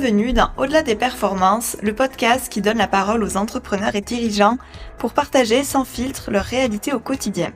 bienvenue dans Au-delà des performances, le podcast qui donne la parole aux entrepreneurs et dirigeants pour partager sans filtre leur réalité au quotidien.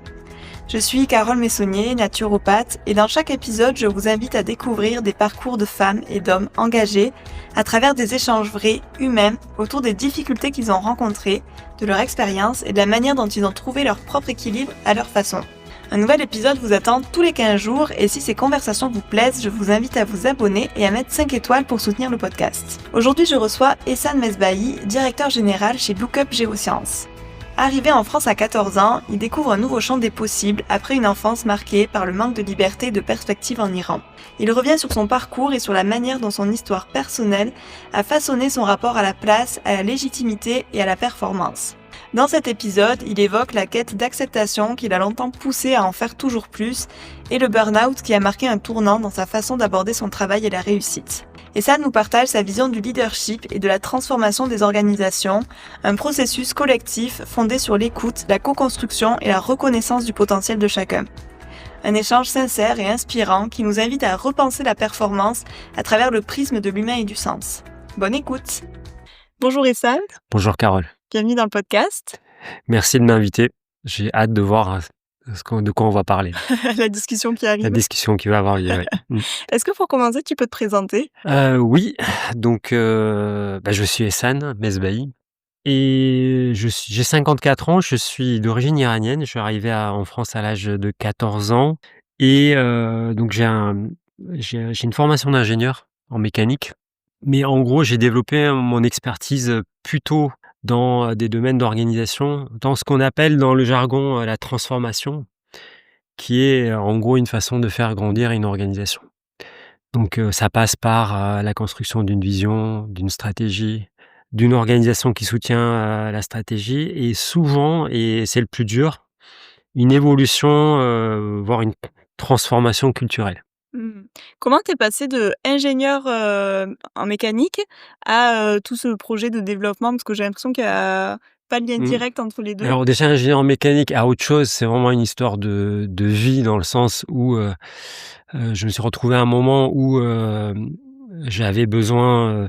Je suis Carole Messonnier, naturopathe, et dans chaque épisode, je vous invite à découvrir des parcours de femmes et d'hommes engagés à travers des échanges vrais, humains, autour des difficultés qu'ils ont rencontrées, de leur expérience et de la manière dont ils ont trouvé leur propre équilibre à leur façon. Un nouvel épisode vous attend tous les 15 jours et si ces conversations vous plaisent, je vous invite à vous abonner et à mettre 5 étoiles pour soutenir le podcast. Aujourd'hui, je reçois Ehsan Mesbahi, directeur général chez Lookup Géosciences. Arrivé en France à 14 ans, il découvre un nouveau champ des possibles après une enfance marquée par le manque de liberté et de perspective en Iran. Il revient sur son parcours et sur la manière dont son histoire personnelle a façonné son rapport à la place, à la légitimité et à la performance. Dans cet épisode, il évoque la quête d'acceptation qui l'a longtemps poussé à en faire toujours plus et le burn-out qui a marqué un tournant dans sa façon d'aborder son travail et la réussite. Ehsan nous partage sa vision du leadership et de la transformation des organisations, un processus collectif fondé sur l'écoute, la co-construction et la reconnaissance du potentiel de chacun. Un échange sincère et inspirant qui nous invite à repenser la performance à travers le prisme de l'humain et du sens. Bonne écoute. Bonjour Ehsan. Bonjour Carole. Bienvenue dans le podcast. Merci de m'inviter. J'ai hâte de voir de quoi on va parler. La discussion qui arrive. La discussion qui va avoir lieu. Ouais. Est-ce que pour commencer, tu peux te présenter ? Oui, donc je suis Ehsan Mesbahi et j'ai 54 ans, je suis d'origine iranienne, je suis arrivé en France à l'âge de 14 ans et donc j'ai une formation d'ingénieur en mécanique, mais en gros j'ai développé mon expertise plutôt dans des domaines d'organisation, dans ce qu'on appelle dans le jargon la transformation, qui est en gros une façon de faire grandir une organisation. Donc ça passe par la construction d'une vision, d'une stratégie, d'une organisation qui soutient la stratégie et souvent, et c'est le plus dur, une évolution, voire une transformation culturelle. Comment t'es passé de ingénieur en mécanique à tout ce projet de développement? Parce que j'ai l'impression qu'il n'y a pas de lien direct entre les deux. Alors déjà, ingénieur en mécanique à autre chose, c'est vraiment une histoire de vie dans le sens où je me suis retrouvé à un moment où j'avais besoin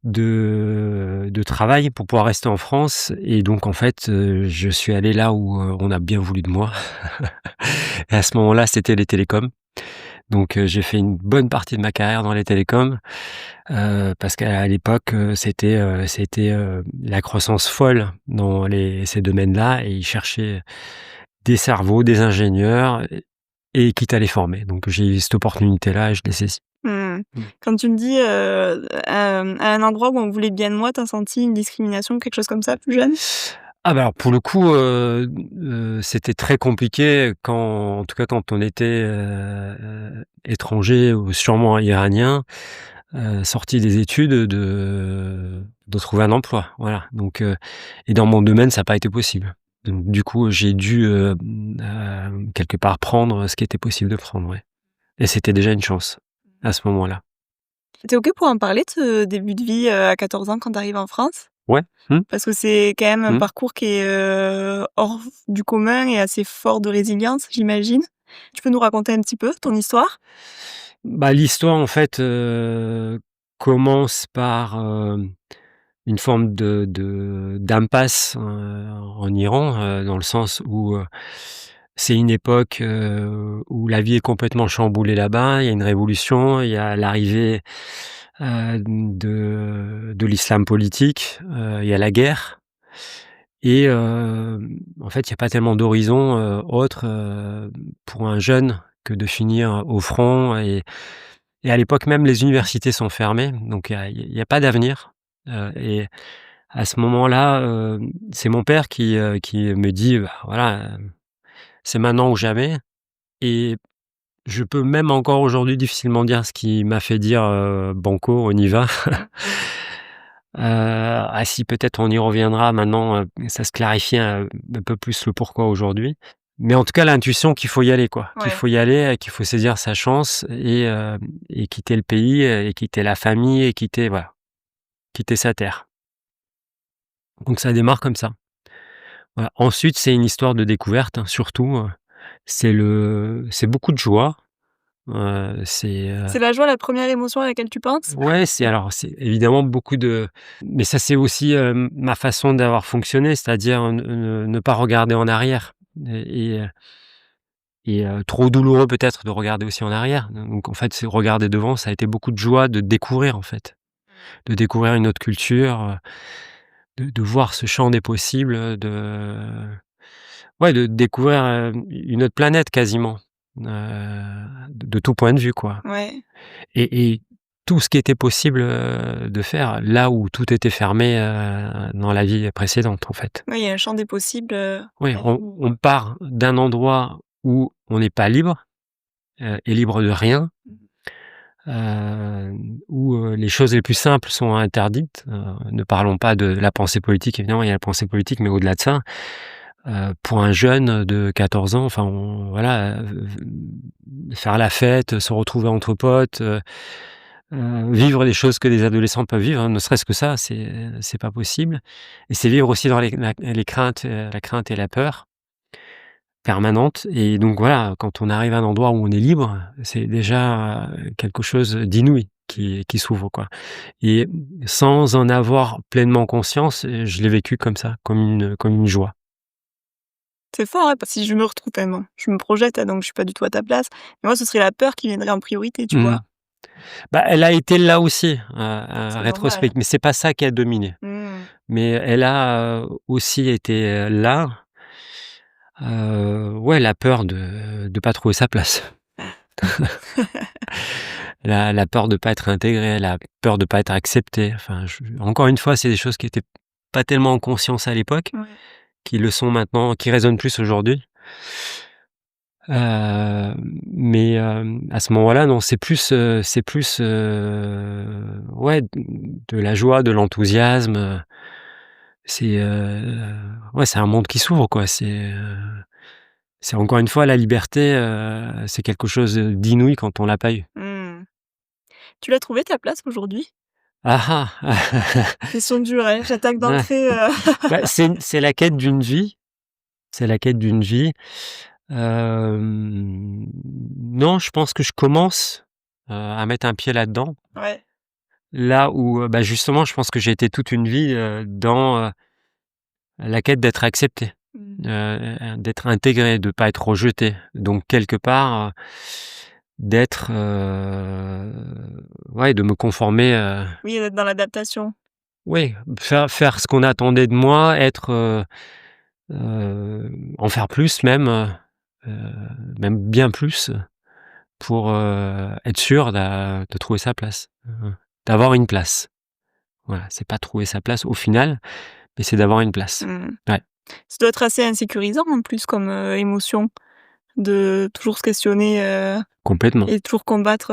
de travail pour pouvoir rester en France et donc en fait je suis allé là où on a bien voulu de moi et à ce moment-là c'était les télécoms. Donc j'ai fait une bonne partie de ma carrière dans les télécoms parce qu'à l'époque c'était la croissance folle dans ces domaines-là et ils cherchaient des cerveaux, des ingénieurs et quitte à les former. Donc j'ai eu cette opportunité-là et je l'ai saisie. Quand tu me dis à un endroit où on voulait bien de moi, t'as senti une discrimination, quelque chose comme ça, plus jeune? Ah bah alors pour le coup, c'était très compliqué en tout cas quand on était étranger ou sûrement iranien, sorti des études, de trouver un emploi. Voilà. Donc et dans mon domaine, ça n'a pas été possible. Donc du coup, j'ai dû quelque part prendre ce qui était possible de prendre, ouais. Et c'était déjà une chance à ce moment-là. T'es OK pour en parler de ce début de vie à 14 ans quand t'arrives en France? Ouais. Parce que c'est quand même un parcours qui est hors du commun et assez fort de résilience, j'imagine. Tu peux nous raconter un petit peu ton histoire? Bah, l'histoire en fait commence par une forme d'impasse en Iran, dans le sens où c'est une époque où la vie est complètement chamboulée là-bas. Il y a une révolution, il y a l'arrivée de l'islam politique, il y a la guerre et en fait, il y a pas tellement d'horizon autre pour un jeune que de finir au front et à l'époque même les universités sont fermées, donc il y a pas d'avenir, et à ce moment-là, c'est mon père qui me dit: «Bah, voilà, c'est maintenant ou jamais» et je peux même encore aujourd'hui difficilement dire ce qui m'a fait dire, «Banco, on y va». Ah si, peut-être on y reviendra maintenant, ça se clarifie un peu plus le pourquoi aujourd'hui. Mais en tout cas, l'intuition qu'il faut y aller, quoi. Qu'il faut y aller, qu'il faut saisir sa chance et quitter le pays et quitter la famille et quitter sa terre. Donc ça démarre comme ça. Voilà. Ensuite, c'est une histoire de découverte, hein, surtout, c'est beaucoup de joie, C'est la joie la première émotion à laquelle tu penses? Ouais, c'est évidemment beaucoup de mais ça, c'est aussi, ma façon d'avoir fonctionné, c'est-à-dire ne pas regarder en arrière trop douloureux peut-être de regarder aussi en arrière. Donc en fait, c'est regarder devant, ça a été beaucoup de joie de découvrir, en fait. De découvrir une autre culture, de voir ce champ des possibles, de découvrir, une autre planète quasiment, de tout point de vue, quoi. Ouais. Et tout ce qui était possible, de faire là où tout était fermé, dans la vie précédente, en fait. Ouais, il y a un champ des possibles, Oui, on part d'un endroit où on n'est pas libre, et libre de rien, heu, où, les choses les plus simples sont interdites. Ne parlons pas de la pensée politique, évidemment, il y a la pensée politique, mais au-delà de ça, pour un jeune de 14 ans, enfin, voilà, faire la fête, se retrouver entre potes, vivre des choses que des adolescents peuvent vivre, hein, ne serait-ce que ça, c'est pas possible et c'est vivre aussi dans les craintes, la crainte et la peur permanente et donc voilà, quand on arrive à un endroit où on est libre, c'est déjà, quelque chose d'inouï qui s'ouvre, quoi et sans en avoir pleinement conscience, je l'ai vécu comme ça, comme une joie. C'est fort, hein, parce que si je me retrouve tellement je me projette, hein, donc je suis pas du tout à ta place. Mais moi, ce serait la peur qui viendrait en priorité, tu Mmh. vois? Bah, elle a été là aussi, C'est normal. rétrospect mais c'est pas ça qui a dominé. Mmh. Mais elle a, aussi été, là. Ouais, la peur de pas trouver sa place. La peur de pas être intégré, la peur de pas être accepté. Enfin, je encore une fois, c'est des choses qui étaient pas tellement en conscience à l'époque, Ouais. qui le sont maintenant, qui résonnent plus aujourd'hui. Heu, mais, à ce moment-là, non, c'est plus, ouais, de la joie, de l'enthousiasme, c'est, ouais, c'est un monde qui s'ouvre, quoi. C'est encore une fois la liberté, c'est quelque chose, d'inouï quand on l'a pas eu. Mmh. Tu l'as trouvé ta place aujourd'hui? Ah ah! Question dure, hein, j'attaque Ouais, d'entrée, bah, c'est la quête d'une vie, c'est la quête d'une vie. Non, je pense que je commence, à mettre un pied là-dedans. Ouais. Là où, bah, justement, je pense que j'ai été toute une vie, dans, la quête d'être accepté, Mmh. d'être intégré, de pas être rejeté. Donc quelque part, d'être, ouais, de me conformer, Oui, d'être dans l'adaptation. oui, faire ce qu'on attendait de moi, être, en faire plus même, même bien plus pour, être sûr de trouver sa place, d'avoir une place. Voilà, c'est pas trouver sa place au final, mais c'est d'avoir une place. Mmh. Ouais, Ça doit être assez insécurisant en plus comme, émotion, de toujours se questionner, complètement. et toujours combattre,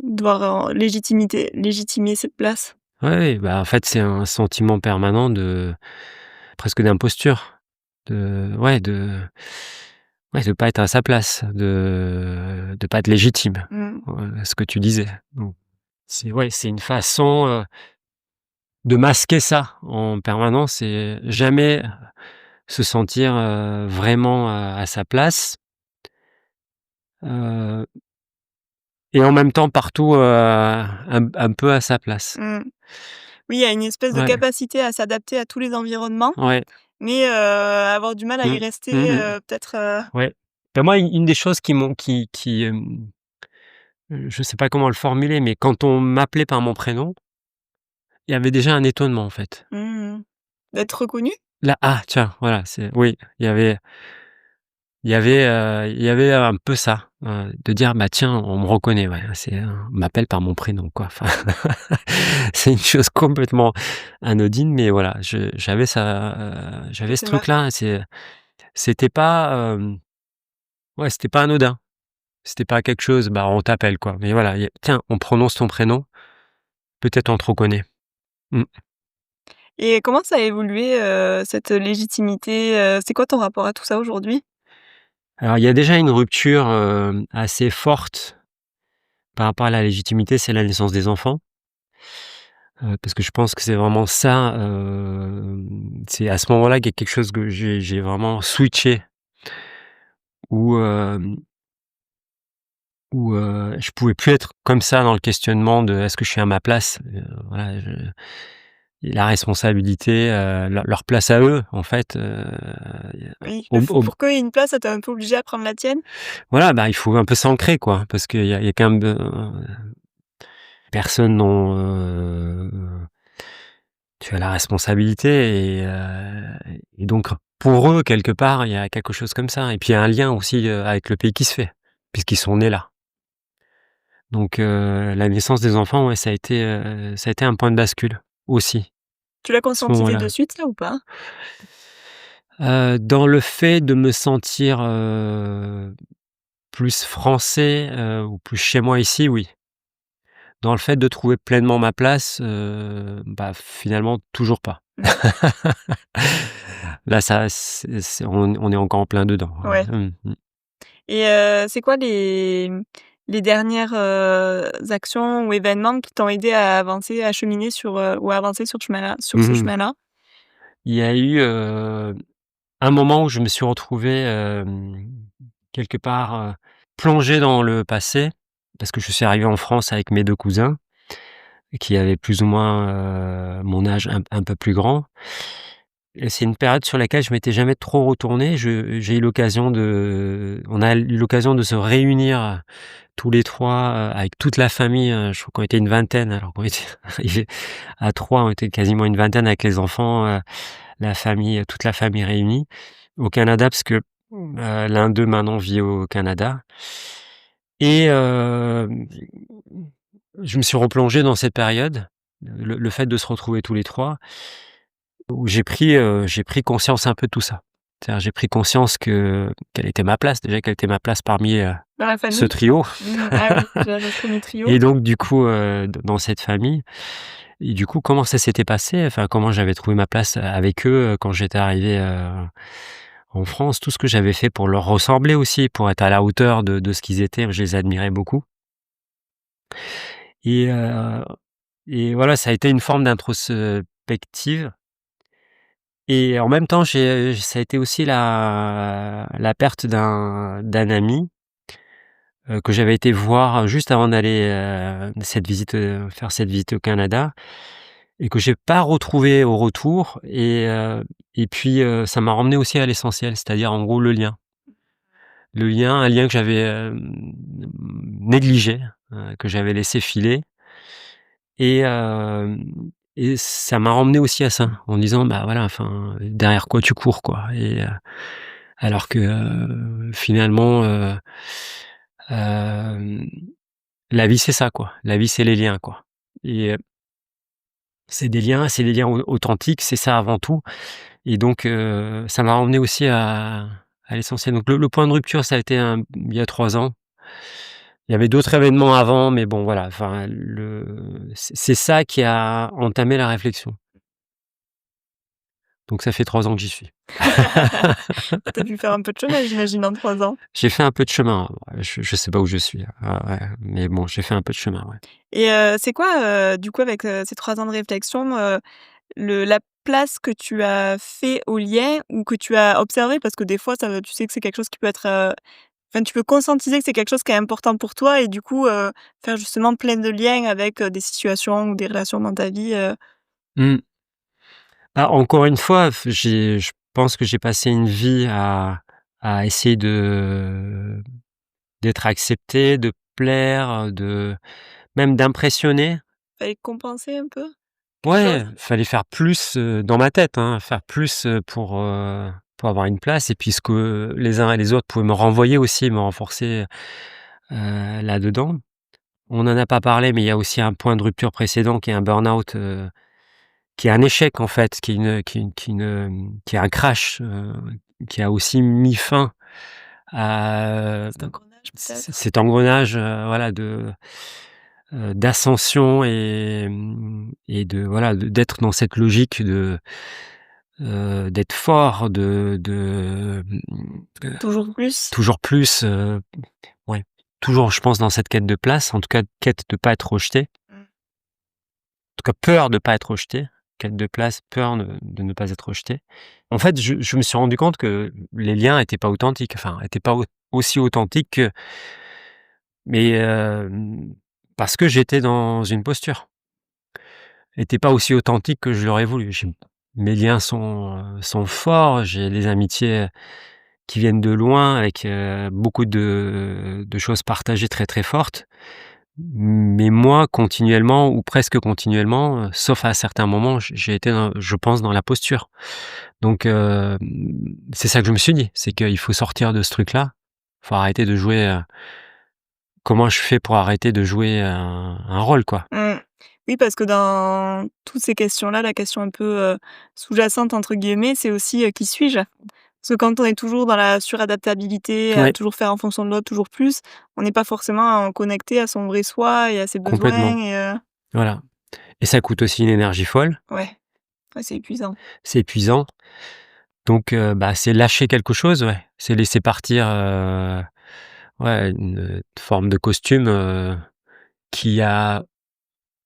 devoir, légitimer cette place. Ouais, ouais, bah, en fait, c'est un sentiment permanent de presque d'imposture, de ouais, de pas être à sa place, de pas être légitime, Mmh. ce que tu disais. Donc c'est ouais, c'est une façon, de masquer ça en permanence et jamais se sentir, vraiment, à sa place, heu et en même temps partout, un peu à sa place. Mmh. Oui, il y a une espèce de Ouais, capacité à s'adapter à tous les environnements, ouais. mais avoir du mal à y Mmh. rester, Mmh mh. peut-être, Ouais. Bah, moi, une des choses je sais pas comment le formuler, mais quand on m'appelait par mon prénom, il y avait déjà un étonnement, en fait. mmh d'être reconnu? Là, ah tiens, voilà, c'est oui, il y avait un peu ça, de dire: «Bah, tiens, on me reconnaît, ouais, on m'appelle par mon prénom, quoi». Enfin, c'est une chose complètement anodine, mais voilà, j'avais ce C'est marquant. truc-là, c'était pas, ouais, c'était pas anodin. C'était pas quelque chose, bah, on t'appelle, quoi, mais voilà, tiens, on prononce ton prénom, peut-être on te reconnaît. Mmh. Et comment ça a évolué, cette légitimité, c'est quoi ton rapport à tout ça aujourd'hui? Alors il y a déjà une rupture, assez forte par rapport à la légitimité, c'est la naissance des enfants. Parce que je pense que c'est vraiment ça, c'est à ce moment-là qu'il y a quelque chose que j'ai vraiment switché où, où, je pouvais plus être comme ça dans le questionnement de: «Est-ce que je suis à ma place?» Voilà, et la responsabilité, leur place à eux, en fait, Oui, le au f au pour qu'il y ait une place, ça t'a un peu obligé à prendre la tienne? voilà, bah, il faut un peu s'ancrer, quoi, parce qu'il y a quand même, personne dont, tu as la responsabilité et donc pour eux, quelque part, il y a quelque chose comme ça et puis il y a un lien aussi, avec le pays qui se fait, puisqu'ils sont nés là. Donc la naissance des enfants, ouais, ça a été un point de bascule aussi, Tu l'as à ce conscientisé de moment-là. suite ça ou pas? Dans le fait de me sentir, plus français, ou plus chez moi ici, oui. Dans le fait de trouver pleinement ma place, bah, finalement toujours pas. Mmh. Là, ça c'est on est encore en plein dedans, Ouais. ouais. Mmh. Et c'est quoi les dernières, actions ou événements qui t'ont aidé à avancer, à cheminer sur, ou à avancer sur ce Mmh. chemin-là? Il y a eu, un moment où je me suis retrouvé, quelque part, plongé dans le passé, parce que je suis arrivé en France avec mes 2 cousins qui avaient plus ou moins, mon âge un peu plus grand et c'est une période sur laquelle je m'étais jamais trop retourné. Je j'ai eu l'occasion de On a eu l'occasion de se réunir, tous les 3 avec toute la famille, je crois qu'on était une vingtaine alors qu'on était arrivés à 3, on était quasiment une vingtaine avec les enfants, la famille, toute la famille réunie au Canada parce que, l'un d'eux maintenant vit au Canada et je me suis replongé dans cette période, le fait de se retrouver tous les 3 où j'ai pris conscience un peu de tout ça. C'est-à-dire j'ai pris conscience quelle était ma place, déjà quelle était ma place parmi, Dans la ce famille? trio Mmh. Ah oui, le 1er trio. et donc du coup, dans cette famille et du coup, comment ça s'était passé? Enfin, comment j'avais trouvé ma place avec eux, quand j'étais arrivé, en France, tout ce que j'avais fait pour leur ressembler aussi, pour être à la hauteur de ce qu'ils étaient. Je les admirais beaucoup et voilà, ça a été une forme d'introspective et en même temps, ça a été aussi la perte d'un ami, que j'avais été voir juste avant d'aller, faire cette visite au Canada et que j'ai pas retrouvé au retour et puis, ça m'a ramené aussi à l'essentiel, c'est-à-dire en gros le lien. Le lien, un lien que j'avais, négligé, que j'avais laissé filer et ça m'a ramené aussi à ça, en disant: «Bah, voilà, enfin, derrière quoi tu cours, quoi?» alors que, finalement, hem, la vie, c'est ça, quoi. La vie, c'est les liens, quoi et c'est des liens authentiques, c'est ça avant tout et donc ça m'a ramené aussi à l'essentiel. Donc le point de rupture, ça a été il y a 3 ans. Il y avait d'autres événements avant, mais bon voilà, enfin c'est ça qui a entamé la réflexion. Donc ça fait 3 ans que j'y suis. Tu as dû faire un peu de chemin, j'imagine, en 3 ans? J'ai fait un peu de chemin, ouais, je sais pas où je suis, ouais, mais bon, j'ai fait un peu de chemin, ouais. Et c'est quoi, du coup, avec, ces 3 ans de réflexion, la place que tu as fait au lien ou que tu as observé? Parce que des fois, ça tu sais que c'est quelque chose qui peut être, enfin, tu peux conscientiser que c'est quelque chose qui est important pour toi et du coup, faire justement plein de liens avec, des situations ou des relations dans ta vie, Mmh. Bah, encore une fois, je pense que j'ai passé une vie à essayer d'être accepté, de plaire, même d'impressionner. fallait compenser un peu quelque chose? Ouais, fallait faire plus, dans ma tête, hein, faire plus, pour avoir une place et puis ce que les uns et les autres pouvaient me renvoyer aussi, me renforcer, là-dedans. On n'en a pas parlé, mais il y a aussi un point de rupture précédent qui est un burn-out, qui est un échec en fait, qui est un crash, qui a aussi mis fin à, Cet engrenage peut-être? cet engrenage, voilà d'ascension et de voilà, d'être dans cette logique d'être fort, Toujours plus? toujours plus, ouais, toujours je pense dans cette quête de place, en tout cas quête de pas être rejeté. Mmh. En tout cas peur de pas être rejeté, quête de place, peur de ne pas être rejeté. En fait, je me suis rendu compte que les liens étaient pas authentiques, enfin étaient pas aussi authentiques mais parce que j'étais dans une posture. Était pas aussi authentique que je l'aurais voulu. Mes liens sont forts, j'ai des amitiés qui viennent de loin avec, beaucoup de choses partagées très, très fortes. Mais moi, continuellement ou presque continuellement, sauf à certains moments, j'ai été dans je pense dans la posture. Donc c'est ça que je me suis dit, c'est qu'il faut sortir de ce truc-là. Faut arrêter de jouer, comment je fais pour arrêter de jouer un rôle, quoi? Mmh. Oui, parce que dans toutes ces questions-là, la question un peu, «sous-jacente» entre guillemets, c'est aussi, «Qui suis-je?» Parce que quand on est toujours dans la suradaptabilité, à Ouais, toujours faire en fonction de l'autre, toujours plus, on n'est pas forcément, connecté à son vrai soi et à ses besoins complètement, et voilà, et ça coûte aussi une énergie folle, ouais, ouais, c'est épuisant. c'est épuisant. Donc bah, c'est lâcher quelque chose, ouais. C'est laisser partir, ouais, une forme de costume, qui a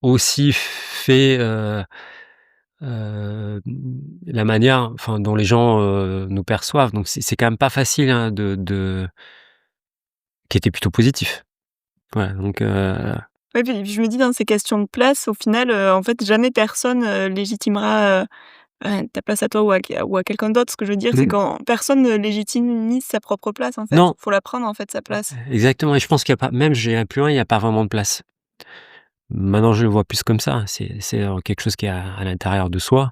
aussi fait, hem, la manière, enfin, dont les gens, nous perçoivent. Donc c'est quand même pas facile, hein, de qui était plutôt positif. Voilà, donc Ouais, puis je me dis dans ces questions de place, au final, en fait, jamais personne, légitimera, ta place à toi ou à quelqu'un d'autre. Ce que je veux dire, c'est mmh, quand personne ne légitimise sa propre place, en fait. non, Faut la prendre, en fait, sa place. exactement, et je pense qu'il y a pas, même j'irai plus loin, il y a pas vraiment de place. Maintenant, je le vois plus comme ça, c'est, quelque chose qui est à l'intérieur de soi.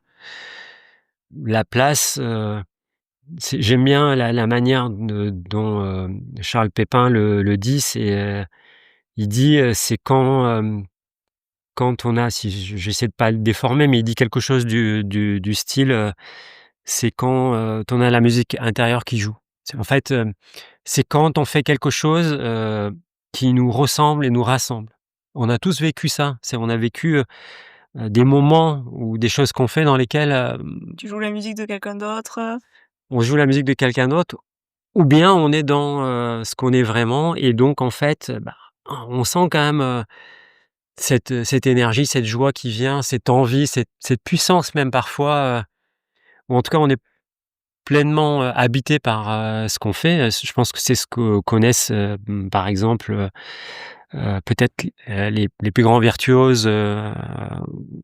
La place, j'aime bien la manière dont, Charles Pépin le dit, il dit, c'est quand on a, si j'essaie de pas le déformer, mais il dit quelque chose du style, c'est quand, on a la musique intérieure qui joue. C'est en fait, c'est quand on fait quelque chose, qui nous ressemble et nous rassemble. On a tous vécu ça, on a vécu, des moments ou des choses qu'on fait dans lesquelles, Tu joues la musique de quelqu'un d'autre, on joue la musique de quelqu'un d'autre. Ou bien on est dans, ce qu'on est vraiment, et donc en fait, bah, on sent quand même, cette énergie, cette joie qui vient, cette envie, cette puissance même parfois, ou en tout cas on est pleinement, habité par, ce qu'on fait. Je pense que c'est ce que connaissent, par exemple, peut-être, les plus grands virtuoses,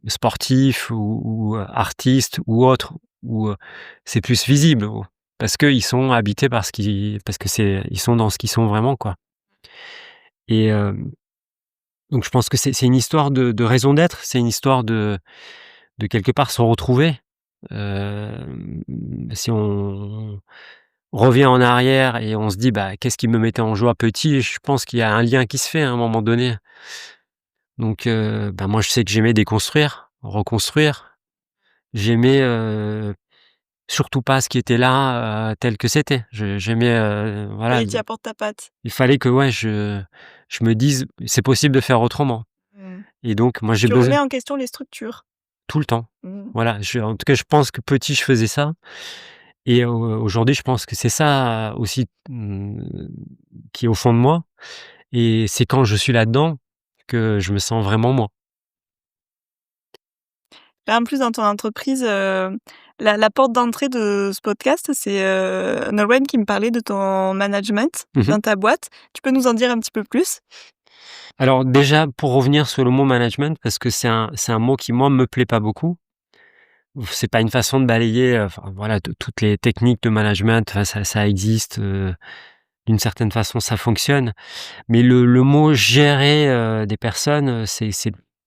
sportifs ou artistes ou autres, où, c'est plus visible, parce qu'ils sont habités par parce que ils sont dans ce qu'ils sont vraiment, quoi. Et donc je pense que c'est une histoire de raison d'être, c'est une histoire de quelque part se retrouver. Si on revient en arrière et on se dit: «Bah, qu'est-ce qui me mettait en joie petit?» Je pense qu'il y a un lien qui se fait à un moment donné. Donc bah, moi je sais que j'aimais déconstruire, reconstruire. J'aimais, surtout pas ce qui était là, tel que c'était. J'aimais, voilà, fallait que tu apportes ta patte. il fallait que, ouais, je me dise: «C'est possible de faire autrement», Mmh. et donc moi j'ai Tu remets besoin en question les structures. tout le temps. Mmh. Voilà, en tout cas je pense que petit je faisais ça, et aujourd'hui je pense que c'est ça aussi, qui est au fond de moi, et c'est quand je suis là-dedans que je me sens vraiment moi. Là, en plus, dans ton entreprise, la porte d'entrée de ce podcast, c'est, Nolwenn qui me parlait de ton management Mmh. dans ta boîte. Tu peux nous en dire un petit peu plus? Alors déjà, pour revenir sur le mot management, parce que c'est un mot qui, moi, me plaît pas beaucoup. C'est pas une façon de balayer, enfin voilà, toutes les techniques de management, enfin ça existe, d'une certaine façon ça fonctionne. Mais le mot gérer, des personnes, c'est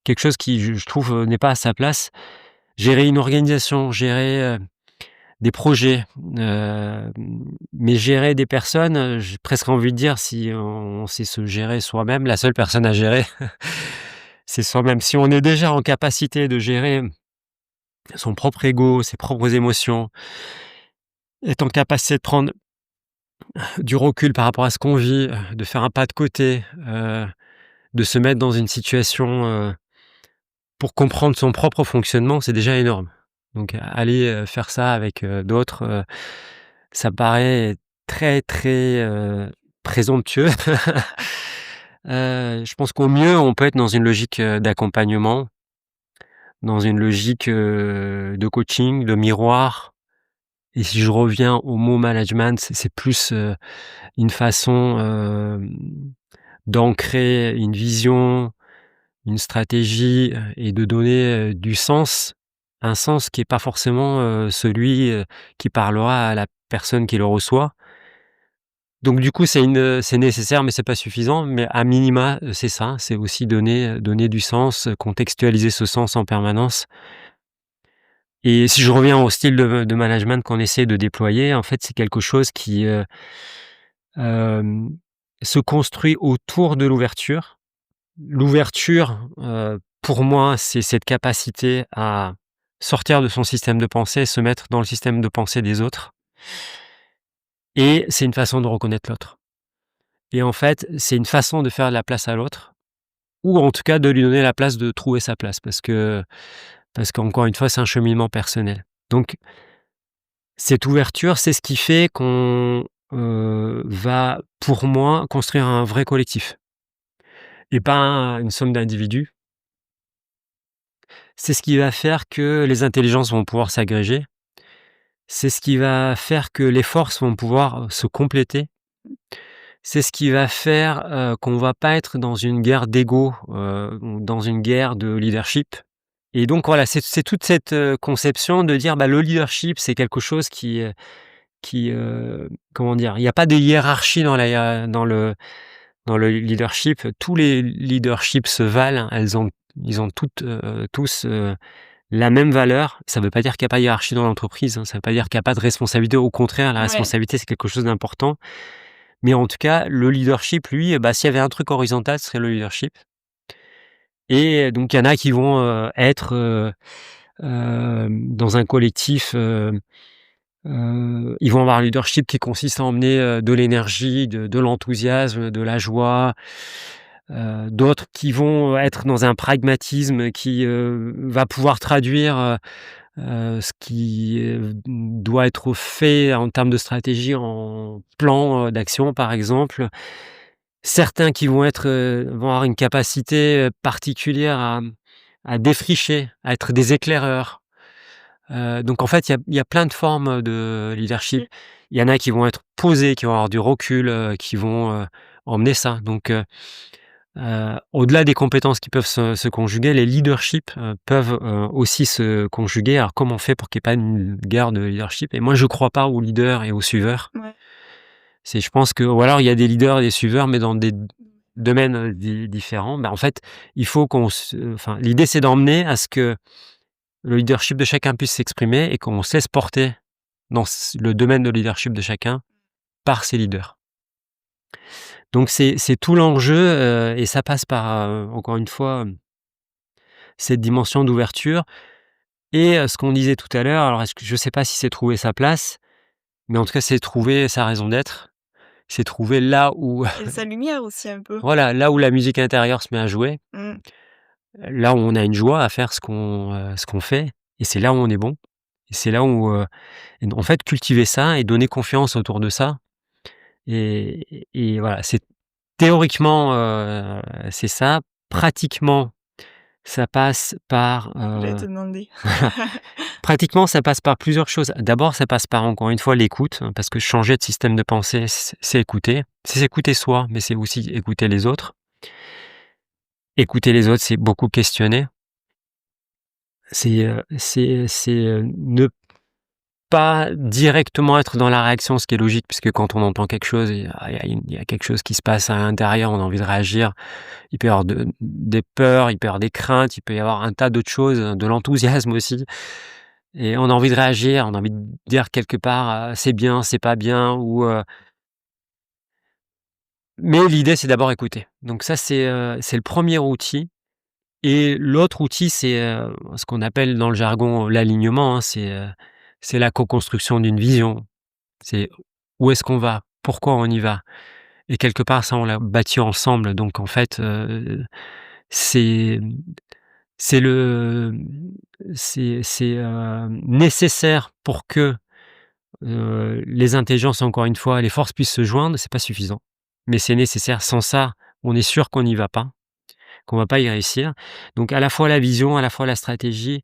quelque chose qui je trouve, n'est pas à sa place. Gérer une organisation, gérer, des projets, hem, mais gérer des personnes, j'ai presque envie de dire, si on sait se gérer soi-même, la seule personne à gérer, c'est soi-même. Si on est déjà en capacité de gérer son propre ego, ses propres émotions, être en capacité de prendre du recul par rapport à ce qu'on vit, de faire un pas de côté, de se mettre dans une situation, pour comprendre son propre fonctionnement, c'est déjà énorme. Donc aller, faire ça avec, d'autres, ça paraît très, très, présomptueux. Je pense qu'au mieux, on peut être dans une logique, d'accompagnement, dans une logique, de coaching, de miroir. Et si je reviens au mot management, c'est plus, une façon, d'ancrer une vision, une stratégie, et de donner, du sens. Un sens qui est pas forcément, celui, qui parlera à la personne qui le reçoit. Donc du coup, c'est nécessaire, mais c'est pas suffisant. Mais à minima, c'est ça, c'est aussi donner du sens, contextualiser ce sens en permanence. Et si je reviens au style de management qu'on essaie de déployer, en fait, c'est quelque chose qui, hem, se construit autour de l'ouverture. L'ouverture, pour moi, c'est cette capacité à sortir de son système de pensée, se mettre dans le système de pensée des autres, et c'est une façon de reconnaître l'autre. Et en fait, c'est une façon de faire de la place à l'autre, ou en tout cas de lui donner la place de trouver sa place, parce qu'encore une fois, c'est un cheminement personnel. Donc cette ouverture, c'est ce qui fait qu'on, va, pour moi, construire un vrai collectif et pas une somme d'individus. C'est ce qui va faire que les intelligences vont pouvoir s'agréger. C'est ce qui va faire que les forces vont pouvoir, se compléter. C'est ce qui va faire, qu'on va pas être dans une guerre d'ego, ou dans une guerre de leadership. Et donc voilà, c'est toute cette, conception de dire, bah, le leadership, c'est quelque chose qui, comment dire? Il y a pas de hiérarchie dans le leadership. Tous les leaderships se valent. Ils ont toutes, tous, la même valeur. Ça ne veut pas dire qu'il y a pas de hiérarchie dans l'entreprise, hein. Ça ne veut pas dire qu'il y a pas de responsabilité. Au contraire, la Ouais. responsabilité, c'est quelque chose d'important. Mais en tout cas, le leadership, lui, bah, s'il y avait un truc horizontal, ce serait le leadership. Et donc il y en a qui vont, être, dans un collectif, ils vont avoir un leadership qui consiste à emmener, de l'énergie, de l'enthousiasme, de la joie. D'autres qui vont être dans un pragmatisme qui, va pouvoir traduire, ce qui, doit être fait en termes de stratégie en plan, d'action, par exemple. Certains qui vont avoir une capacité, particulière à défricher, à être des éclaireurs. Donc en fait, il y a plein de formes de leadership. Mmh. Il y en a qui vont être posés, qui vont avoir du recul, qui vont, emmener ça. Donc au-delà des compétences qui peuvent se conjuguer, les leaderships, peuvent, aussi se conjuguer. Alors comment on fait pour qu'il y ait pas une guerre de leadership? Et moi je crois pas aux leaders et aux suiveurs. Ouais. Je pense que, ou alors il y a des leaders et des suiveurs, mais dans des domaines, différents. Bah, en fait, il faut enfin, l'idée c'est d'emmener à ce que le leadership de chacun puisse s'exprimer et qu'on se laisse porter dans le domaine de leadership de chacun par ses leaders. Donc c'est tout l'enjeu, et ça passe par, encore une fois, cette dimension d'ouverture et ce qu'on disait tout à l'heure, alors est-ce que je sais pas si c'est trouver sa place, mais en tout cas, c'est trouver sa raison d'être. C'est trouver là où Et sa lumière aussi un peu. voilà, là où la musique intérieure se met à jouer, Mmh. là où on a une joie à faire ce qu'on fait, et c'est là où on est bon, et c'est là où, et en fait, cultiver ça et donner confiance autour de ça, et voilà, c'est théoriquement, c'est ça. Pratiquement, ça passe par, J'allais te demander. pratiquement, ça passe par plusieurs choses. D'abord, ça passe par, encore une fois, l'écoute, hein, parce que changer de système de pensée, c'est écouter. C'est s'écouter soi, mais c'est aussi écouter les autres. Écouter les autres, c'est beaucoup questionner. Ne pas directement être dans la réaction, ce qui est logique, puisque quand on entend quelque chose, il y a quelque chose qui se passe à l'intérieur, on a envie de réagir. Il peut y avoir des peurs, il peut y avoir des craintes, il peut y avoir un tas d'autres choses, de l'enthousiasme aussi, et on a envie de réagir, on a envie de dire quelque part, «C'est bien, c'est pas bien», mais l'idée, c'est d'abord écouter. Donc ça, c'est le premier outil, et l'autre outil, c'est, ce qu'on appelle dans le jargon l'alignement, hein. C'est la co-construction d'une vision. C'est où est-ce qu'on va? Pourquoi on y va? Et quelque part, ça, on l'a bâti ensemble. Donc en fait, c'est c'est le nécessaire pour que, les intelligences, encore une fois, les forces puissent se joindre. C'est pas suffisant, mais c'est nécessaire. Sans ça, on est sûr qu'on n'y va pas, qu'on va pas y réussir. Donc à la fois la vision, à la fois la stratégie,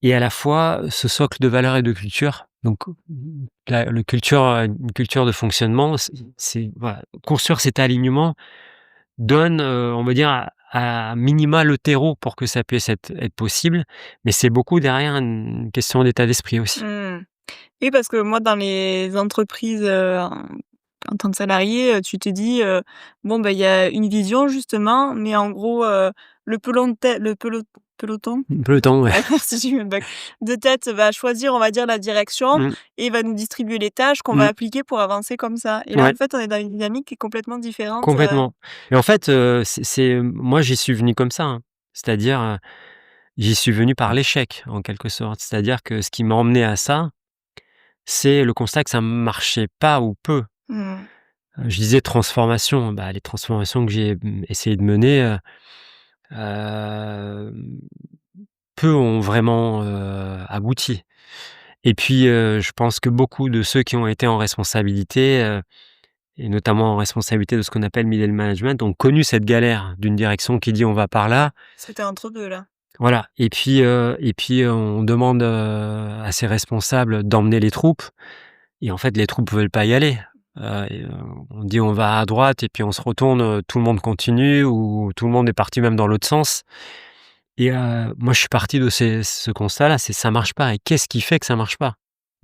et à la fois ce socle de valeurs et de culture. Donc une culture de fonctionnement, voilà, construire cet alignement. donne, on va dire à minima le terreau pour que ça puisse être possible, mais c'est beaucoup derrière une question d'état d'esprit aussi. Mmh. Oui, parce que moi, dans les entreprises, en tant que salarié, tu te dis, bon, bah, il y a une vision justement, mais en gros, le peloton, Un peu le temps, ouais. ouais, merci, j'ai eu un bug, de tête va choisir, on va dire, la direction Mmh, et va nous distribuer les tâches qu'on va mmh, appliquer pour avancer comme ça. Et là, ouais, en fait, on est dans une dynamique qui est complètement différente, complètement. Et en fait, moi j'y suis venu comme ça, hein. C'est-à-dire, j'y suis venu par l'échec en quelque sorte. C'est-à-dire que ce qui m'a emmené à ça, c'est le constat que ça marchait pas ou peu. mmh, Je disais transformation, bah, les transformations que j'ai, essayé de mener, hem, peu ont vraiment, abouti. Et puis, je pense que beaucoup de ceux qui ont été en responsabilité, et notamment en responsabilité de ce qu'on appelle middle management, ont connu cette galère d'une direction qui dit: «On va par là». c'était entre 2 là. Voilà, et puis, on demande, à ces responsables d'emmener les troupes et en fait les troupes veulent pas y aller. On dit: «On va à droite» et puis on se retourne, tout le monde continue ou tout le monde est parti même dans l'autre sens. Et moi je suis parti de ce constat-là, c'est ça marche pas. Et qu'est-ce qui fait que ça marche pas?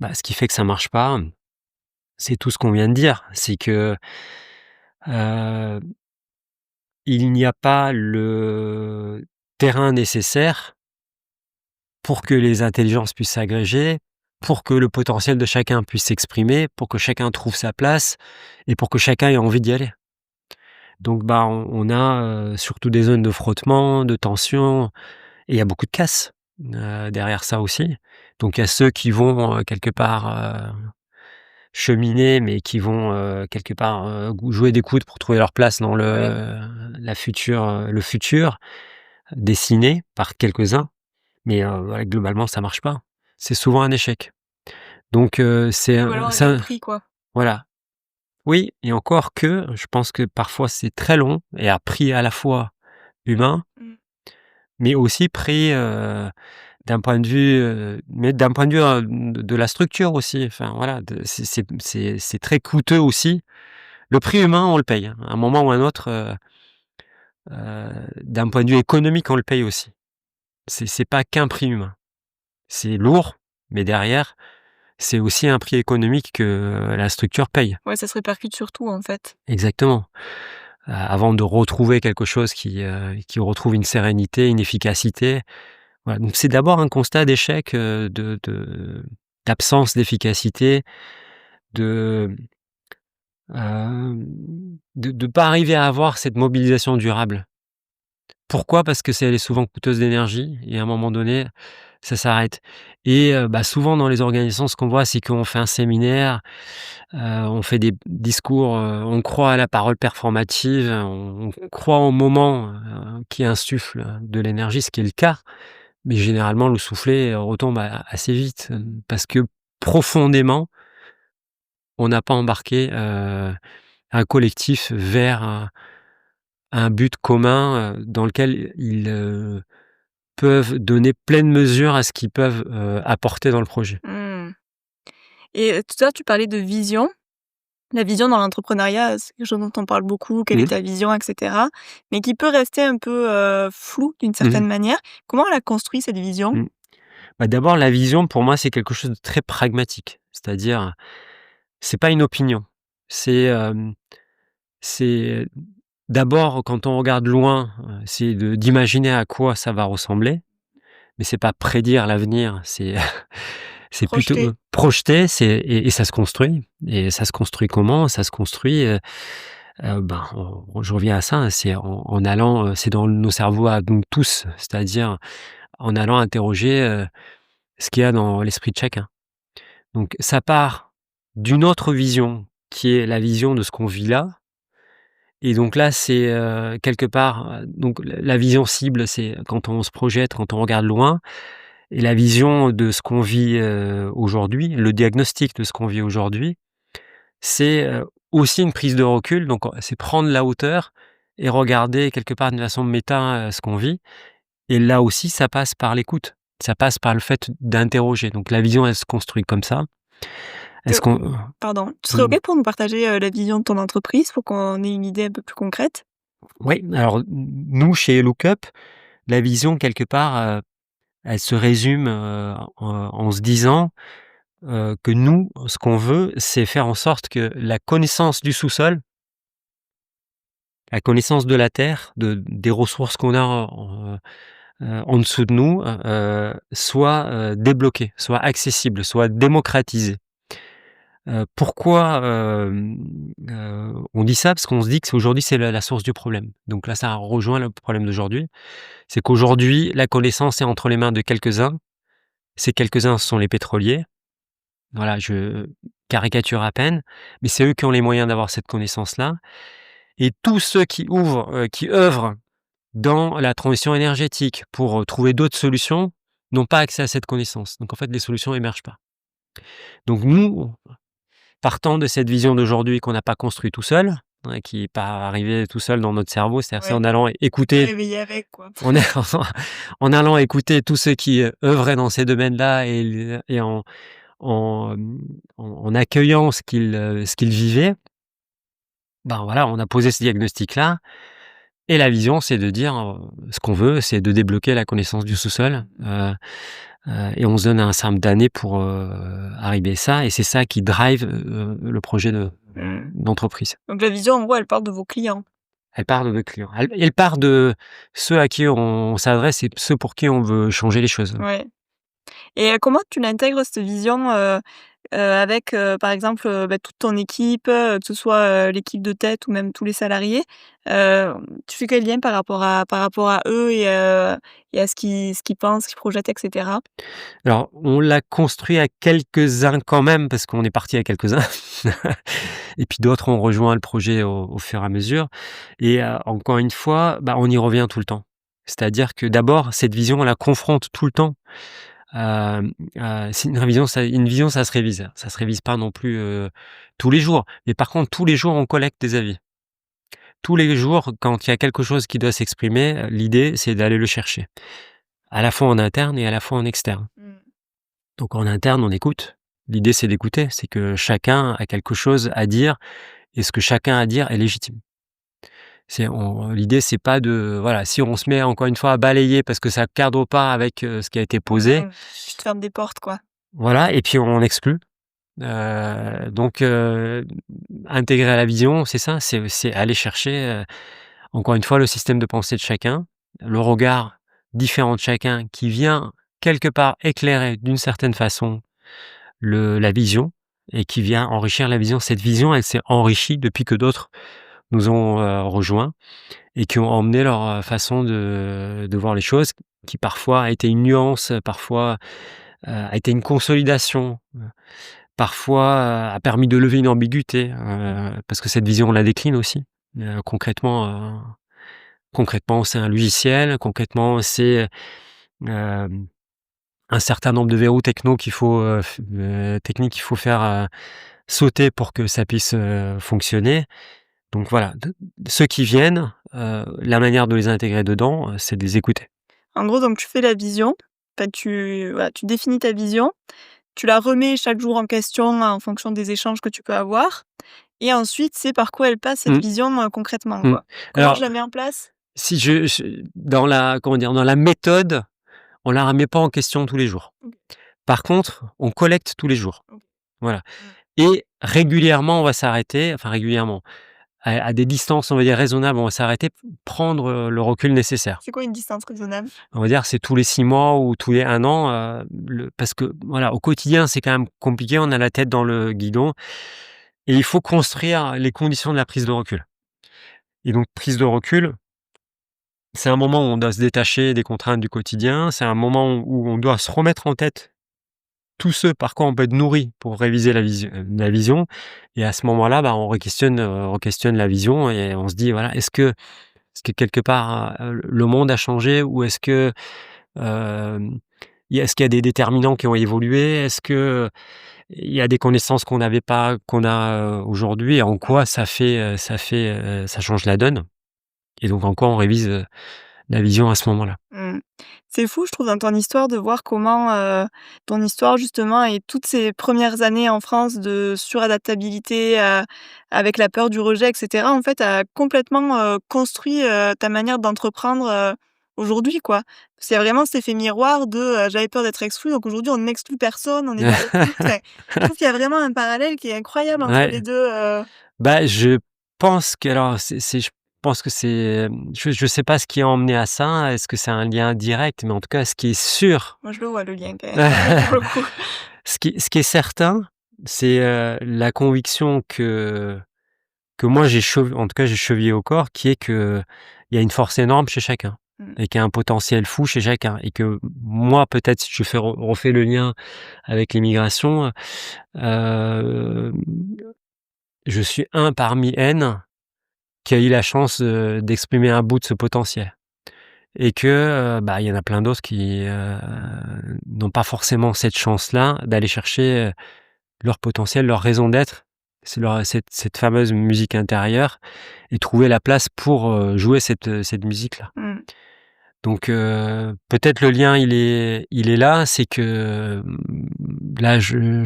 Bah, ce qui fait que ça marche pas, c'est tout ce qu'on vient de dire. C'est que, heu, il n'y a pas le terrain nécessaire pour que les intelligences puissent s'agréger, pour que le potentiel de chacun puisse s'exprimer, pour que chacun trouve sa place et pour que chacun ait envie d'y aller. Donc bah, on a, surtout des zones de frottement, de tension et il y a beaucoup de casse, derrière ça aussi. Donc il y a ceux qui vont, quelque part, cheminer, mais qui vont, quelque part, jouer des coudes pour trouver leur place dans Ouais. le futur dessiné par quelques-uns. Mais ouais, globalement, ça marche pas. C'est souvent un échec. Donc Ou alors avec un prix, quoi. voilà. Oui, et encore que, je pense que parfois c'est très long et à prix à la fois humain, Mmh. mais aussi prix, d'un point de vue, d'un point de vue, de la structure aussi. Enfin voilà, c'est très coûteux aussi. Le prix humain, on le paye, hein. À un moment ou à un autre, d'un point de vue économique, on le paye aussi. C'est pas qu'un prix humain. C'est lourd, mais derrière, c'est aussi un prix économique que la structure paye. Ouais, ça se répercute sur tout, en fait. Exactement. Avant de retrouver quelque chose qui retrouve une sérénité, une efficacité. Voilà, donc c'est d'abord un constat d'échec, d'absence d'efficacité, de, pas arriver à avoir cette mobilisation durable. Pourquoi? Parce que elle est souvent coûteuse d'énergie et à un moment donné, ça s'arrête. Et bah, souvent dans les organisations, ce qu'on voit, c'est qu'on fait un séminaire, on fait des discours, on croit à la parole performative, on croit au moment, qui insuffle de l'énergie, ce qui est le cas, mais généralement le soufflet retombe assez vite, parce que profondément, on n'a pas embarqué, un collectif vers un but commun, dans lequel ils, peuvent donner pleine mesure à ce qu'ils peuvent, apporter dans le projet. Mmh. Et tout à l'heure, tu parlais de vision. La vision dans l'entrepreneuriat, c'est quelque chose dont on parle beaucoup, quelle est Mmh. ta vision, et cetera, mais qui peut rester un peu, floue d'une Mmh certaine mh. manière. Comment elle a construit cette vision? Mmh. Bah, d'abord la vision pour moi, c'est quelque chose de très pragmatique. C'est-à-dire, c'est pas une opinion. C'est, c'est d'abord quand on regarde loin, c'est d'imaginer à quoi ça va ressembler, mais c'est pas prédire l'avenir, c'est c'est plutôt, Projeter. projeter, et ça se construit. Et ça se construit comment? Ça se construit, ben, je reviens à ça, hein, c'est en allant, c'est dans nos cerveaux à nous tous, c'est-à-dire en allant interroger, ce qu'il y a dans l'esprit de chacun. Donc ça part d'une autre vision qui est la vision de ce qu'on vit là. Et donc là, c'est, quelque part, donc la vision cible, c'est quand on se projette, quand on regarde loin. Et la vision de ce qu'on vit, aujourd'hui, le diagnostic de ce qu'on vit aujourd'hui, c'est, aussi une prise de recul. Donc c'est prendre la hauteur et regarder quelque part d'une façon méta, ce qu'on vit. Et là aussi, ça passe par l'écoute. Ça passe par le fait d'interroger. Donc la vision, elle se construit comme ça. Te Est-ce qu'on Pardon, tu serais mmh, OK pour nous partager, la vision de ton entreprise pour qu'on ait une idée un peu plus concrète? Oui, alors nous, chez Lookup, la vision quelque part, elle se résume, en se disant, que nous, ce qu'on veut, c'est faire en sorte que la connaissance du sous-sol, la connaissance de la terre, des ressources qu'on a en dessous de nous, soit, débloquée, soit accessible, soit démocratisée. Pourquoi, on dit ça? Parce qu'on se dit que c'est aujourd'hui, c'est la source du problème. Donc là, ça rejoint le problème d'aujourd'hui. C'est qu'aujourd'hui, la connaissance est entre les mains de quelques-uns. Ces quelques-uns, ce sont les pétroliers. Voilà, je caricature à peine, mais c'est eux qui ont les moyens d'avoir cette connaissance-là. Et tous ceux qui œuvrent dans la transition énergétique pour, trouver d'autres solutions, n'ont pas accès à cette connaissance. Donc en fait, les solutions émergent pas. Donc nous, partant de cette vision d'aujourd'hui qu'on n'a pas construit tout seul, ouais, qui n'est pas arrivé tout seul dans notre cerveau, c'est-à-dire c'est Ouais, en allant t'es écouter réveillé avec, quoi. en en allant écouter tous ceux qui, œuvraient dans ces domaines-là et en, en accueillant ce qu'ils vivaient, ben, voilà, on a posé ce diagnostic-là et la vision, c'est de dire, ce qu'on veut, c'est de débloquer la connaissance du sous-sol, et on se donne un certain nombre d'années pour, arriver à ça et c'est ça qui drive, le projet Mmh. d'entreprise. Donc la vision, en gros, elle part de vos clients? Elle part de nos clients. Elle part de ceux à qui on s'adresse et ceux pour qui on veut changer les choses. Ouais. Et comment tu l'intègres cette vision, avec, par exemple, toute ton équipe, que ce soit, l'équipe de tête ou même tous les salariés? Heu, Tu fais quel lien par rapport à eux et à ce qu'ils pensent, ce qu'ils projettent et cetera? Alors, on l'a construit à quelques-uns quand même, parce qu'on est parti à quelques-uns et puis d'autres ont rejoint le projet au fur et à mesure et encore une fois, bah, on y revient tout le temps. C'est-à-dire que d'abord, cette vision, on la confronte tout le temps. C'est une vision, ça se révise. Ça se révise pas non plus, tous les jours. Mais par contre, tous les jours, on collecte des avis. Tous les jours, quand il y a quelque chose qui doit s'exprimer, l'idée, c'est d'aller le chercher. À la fois en interne et à la fois en externe. Mmh. Donc en interne, on écoute. L'idée, c'est d'écouter. C'est que chacun a quelque chose à dire et ce que chacun a à dire est légitime. L'idée, c'est pas de, voilà, si on se met encore une fois à balayer parce que ça cadre pas avec, ce qui a été posé, Tu te fermes des portes, quoi. voilà, et puis on exclut. Donc intégrer à la vision, c'est ça, c'est aller chercher, encore une fois, le système de pensée de chacun, le regard différent de chacun qui vient quelque part éclairer d'une certaine façon la vision et qui vient enrichir la vision. Cette vision, elle s'est enrichie depuis que d'autres nous ont, rejoints et qui ont emmené leur, façon de voir les choses, qui parfois a été une nuance, parfois, a été une consolidation, parfois, a permis de lever une ambiguïté, parce que cette vision, on la décline aussi. Concrètement, c'est un logiciel, concrètement, c'est, hem, un certain nombre de verrous techniques qu'il faut faire, sauter pour que ça puisse, fonctionner. Donc voilà, ceux qui viennent, la manière de les intégrer dedans, c'est de les écouter. En gros, donc tu fais la vision, voilà, tu définis ta vision, tu la remets chaque jour en question en fonction des échanges que tu peux avoir et ensuite, c'est par quoi elle passe cette Mmh, vision, concrètement, mmh. quoi? Comment je Alors, la mets en place? si dans la comment dire? Dans la méthode, on la remet pas en question tous les jours. OK, Par contre, on collecte tous les jours. OK. Voilà Mmh. et régulièrement, on va s'arrêter, enfin régulièrement, à des distances, on va dire raisonnables, on va s'arrêter, prendre, le recul nécessaire. C'est quoi une distance raisonnable? On va dire, c'est tous les 6 mois ou tous les 1 an, parce que voilà, au quotidien, c'est quand même compliqué, on a la tête dans le guidon et il faut construire les conditions de la prise de recul et donc prise de recul, c'est un moment où on doit se détacher des contraintes du quotidien, c'est un moment où on doit se remettre en tête tout ce par quoi on peut être nourri pour réviser la vision et à ce moment-là, bah, on re-questionne la vision et on se dit: «Voilà, est-ce que quelque part, le monde a changé ou hem, est-ce qu'il y a des déterminants qui ont évolué? Est-ce qu'il y a des connaissances qu'on n'avait pas, qu'on a, aujourd'hui et en quoi ça change la donne?» Et donc en quoi on révise, la vision à ce moment-là. Mmh. C'est fou, je trouve, dans ton histoire de voir comment, ton histoire justement et toutes ces premières années en France de suradaptabilité, avec la peur du rejet et cetera, en fait, a complètement, construit, ta manière d'entreprendre, aujourd'hui, quoi. Parce qu'il y a vraiment cet effet miroir de, «J'avais peur d'être exclu, donc aujourd'hui on n'exclut personne, on est dans l'écoute». Enfin, je trouve qu'il y a vraiment un parallèle qui est incroyable entre Ouais, les 2. bah, je pense que alors c'est je pense que c'est, je sais pas ce qui a emmené à ça. Est-ce que c'est un lien direct? Mais en tout cas, ce qui est sûr, Moi je le vois le lien quand même, pour le coup. ce qui est certain, c'est, la conviction que moi en tout cas j'ai chevillée au corps, qui est que il y a une force énorme chez chacun Mmh. et qu'il y a un potentiel fou chez chacun et que moi, peut-être, si je fais refais le lien avec l'immigration, hem, je suis un parmi N qui a eu la chance, d'exprimer un bout de ce potentiel et que, bah, il y en a plein d'autres qui, n'ont pas forcément cette chance-là d'aller chercher, leur potentiel, leur raison d'être. C'est leur cette fameuse musique intérieure et trouver la place pour, jouer cette musique-là. Mmh. Donc peut-être le lien il est là, c'est que, là je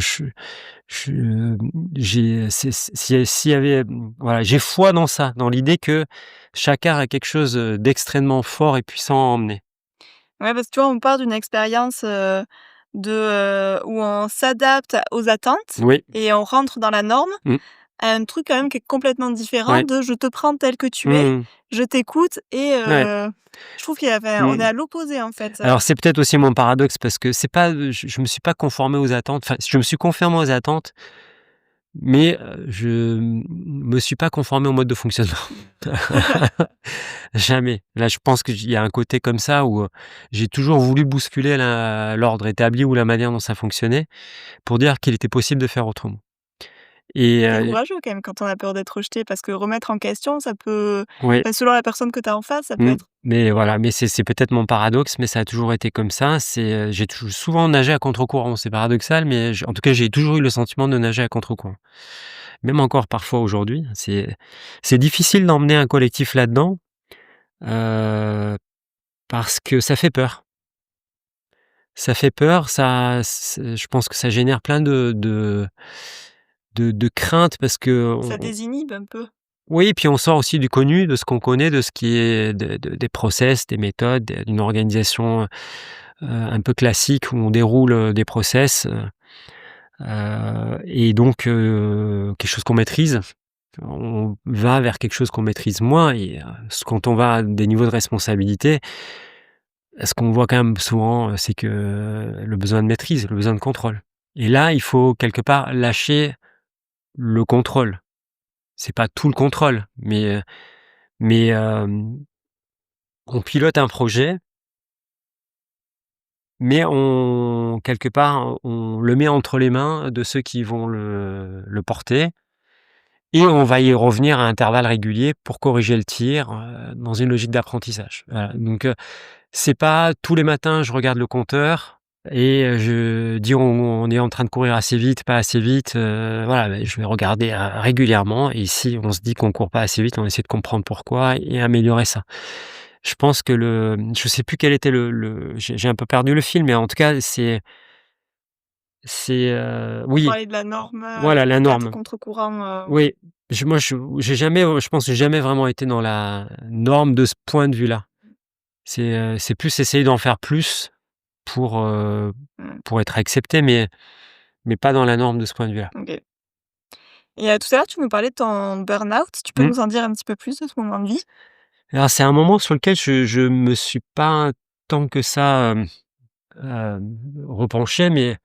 j'ai s'il y avait, voilà, j'ai foi dans ça, dans l'idée que chacun a quelque chose, d'extrêmement fort et puissant à emmener. Ouais, parce que tu vois, on part d'une expérience, où on s'adapte aux attentes Oui, et on rentre dans la norme, mmh, à un truc quand même qui est complètement différent ouais, de: «Je te prends tel que tu es, mmh je t'écoute» et ouais, je trouve qu'il y a enfin, on est mmh. à l'opposé en fait. Alors c'est peut-être aussi mon paradoxe parce que c'est pas, je me suis pas conformé aux attentes, enfin je me suis conformé aux attentes, mais je me suis pas conformé au mode de fonctionnement. Jamais. Là, je pense qu'il y a un côté comme ça où, j'ai toujours voulu bousculer l'ordre établi ou la manière dont ça fonctionnait, pour dire qu'il était possible de faire autrement et C'est courageux quand même quand on a peur d'être rejeté parce que remettre en question, ça peut ouais, enfin, selon la personne que tu as en face, ça peut mmh, être mais voilà, mais c'est peut-être mon paradoxe, mais ça a toujours été comme ça. J'ai toujours souvent nagé à contre-courant. C'est paradoxal, mais en tout cas, j'ai toujours eu le sentiment de nager à contre-courant. Même encore parfois aujourd'hui, c'est difficile d'emmener un collectif là-dedans, heu, parce que ça fait peur. Ça fait peur, je pense que ça génère plein de craintes parce que ça désinhibe un peu. oui, puis on sort aussi du connu, de ce qu'on connaît, de ce qui est des process, des méthodes, d'une organisation, un peu classique où on déroule, des process, et donc quelque chose qu'on maîtrise. On va vers quelque chose qu'on maîtrise moins et quand on va à des niveaux de responsabilité, ce qu'on voit quand même souvent, c'est que le besoin de maîtrise, le besoin de contrôle et là, il faut quelque part lâcher le contrôle. C'est pas tout le contrôle, mais on pilote un projet, mais on quelque part, on le met entre les mains de ceux qui vont le porter et on va y revenir à intervalles réguliers pour corriger le tir, dans une logique d'apprentissage. Voilà, donc c'est pas tous les matins je regarde le compteur et je dis: On est en train de courir assez vite, pas assez vite», voilà, beh, je vais regarder, régulièrement et si on se dit qu'on court pas assez vite, on essaie de comprendre pourquoi et améliorer ça. Je pense que je sais plus quel était j'ai un peu perdu le fil, mais en tout cas On oui, parlait de la norme, voilà la d'être norme. contre-courant, Oui, j'ai jamais, je pense que j'ai jamais vraiment été dans la norme de ce point de vue-là. C'est plus essayer d'en faire plus pour, heu, mmh, pour être accepté, mais pas dans la norme de ce point de vue-là. OK. Et tout à l'heure, tu nous parlais de ton burn-out. Tu peux Mmh. nous en dire un petit peu plus de ce moment de vie? Alors c'est un moment sur lequel je me suis pas tant que ça, repenché, mais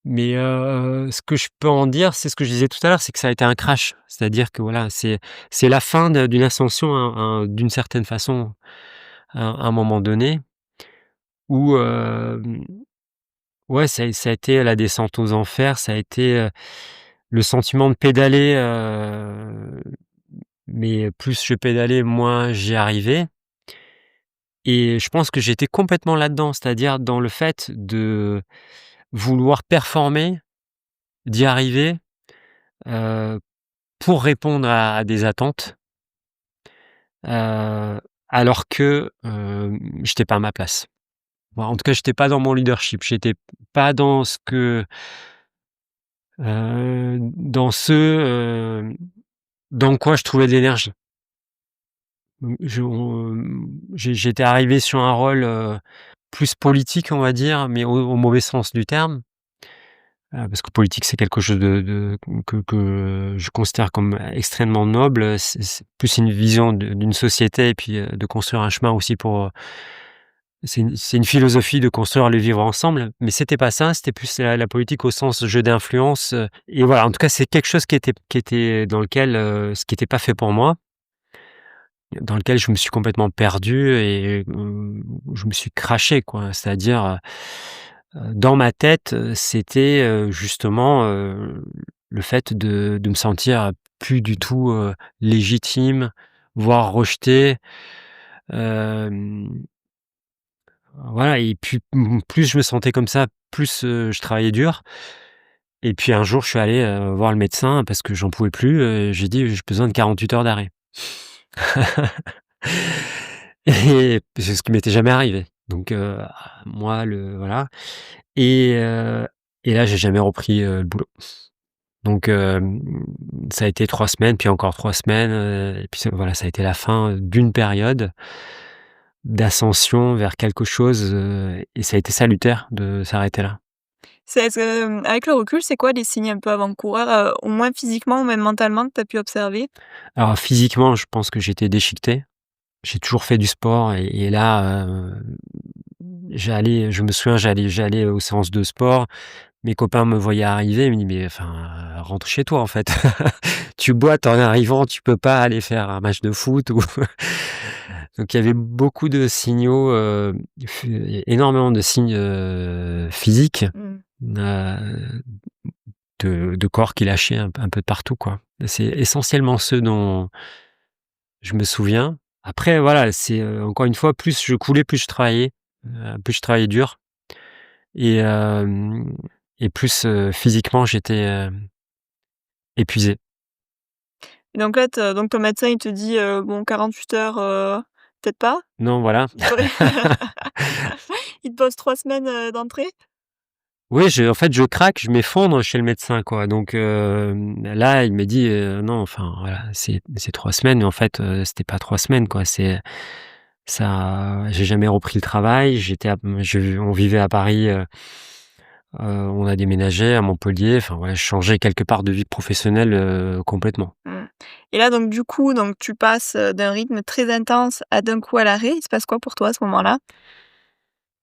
ce que je peux en dire, c'est ce que je disais tout à l'heure, c'est que ça a été un crash. C'est-à-dire que voilà, c'est la fin d'une ascension d'une certaine façon, à un moment donné où, ouais, ça a été la descente aux enfers, ça a été, le sentiment de pédaler, mais plus je pédalais, moins j'y arrivais et je pense que j'étais complètement là-dedans, c'est-à-dire dans le fait de vouloir performer, d'y arriver, heu, pour répondre à des attentes, alors que, j'étais pas à ma place. Moi, en tout cas, j'étais pas dans mon leadership, j'étais pas dans ce que, dans dans quoi je trouvais de l'énergie. J'étais arrivé sur un rôle, plus politique, on va dire, mais au mauvais sens du terme. Parce que politique, c'est quelque chose que je considère comme extrêmement noble. C'est plus une vision d'une société et puis, de construire un chemin aussi pour, c'est une philosophie de construire le vivre ensemble, mais c'était pas ça, c'était plus la politique au sens jeu d'influence, et voilà, en tout cas, c'est quelque chose qui était dans lequel, ce qui était pas fait pour moi, dans lequel je me suis complètement perdu et je me suis craché, quoi. C'est-à-dire, dans ma tête, c'était, justement, le fait de me sentir plus du tout, légitime, voire rejeté, hem, voilà, et puis, plus je me sentais comme ça, plus, je travaillais dur, et puis un jour, je suis allé, voir le médecin parce que j'en pouvais plus, j'ai dit: «J'ai besoin de 48 heures d'arrêt». Et c'est ce qui m'était jamais arrivé. Donc, moi, voilà, et là, j'ai jamais repris, le boulot. Donc, ça a été 3 semaines, puis encore 3 semaines, et puis voilà, ça a été la fin d'une période d'ascension vers quelque chose, et ça a été salutaire de s'arrêter là. Avec le recul, c'est quoi les signes un peu avant-coureurs, au moins physiquement ou même mentalement que tu as pu observer? Alors physiquement, je pense que j'étais déchiqueté. J'ai toujours fait du sport, et là, je me souviens, j'allais aux séances de sport. Mes copains me voyaient arriver, ils me disent: «Mais enfin, rentre chez toi, en fait. Tu boites en arrivant, tu peux pas aller faire un match de foot ou». Donc il y avait beaucoup de signaux, énormément de signes, physiques, Mmh. heu, de corps qui lâchaient un peu de partout, quoi. C'est essentiellement ceux dont je me souviens. Après voilà, c'est, encore une fois, plus je coulais, plus je travaillais dur, et plus, physiquement j'étais, épuisé. Et donc là, donc ton médecin, il te dit, bon 48 heures, peut-être pas? Non, voilà. Il te il te pose 3 semaines, d'entrée? Oui, en fait, je craque, je m'effondre chez le médecin, quoi. Donc, là, il me dit: Non, enfin, voilà, c'est 3 semaines», mais en fait, c'était pas 3 semaines, quoi. C'est ça, j'ai jamais repris le travail. On vivait à Paris, on a déménagé à Montpellier. Enfin, voilà, je changeais quelque part de vie professionnelle, complètement. Mmh. Et là, donc du coup, donc tu passes, d'un rythme très intense à d'un coup à l'arrêt. Il se passe quoi pour toi à ce moment-là?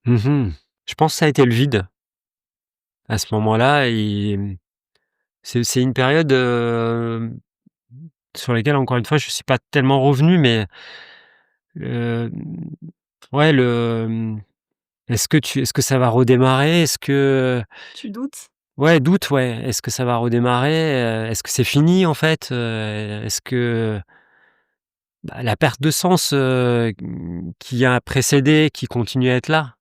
Mmh. Je pense que ça a été le vide, à ce moment-là, et c'est une période, sur laquelle, encore une fois, je suis pas tellement revenu, mais, hem, ouais, est-ce que ça va redémarrer? Est-ce que, Tu doutes? ouais, doute, ouais. Est-ce que ça va redémarrer? Est-ce que c'est fini, en fait? Est-ce que, bah, la perte de sens, qui a précédé, qui continue à être là?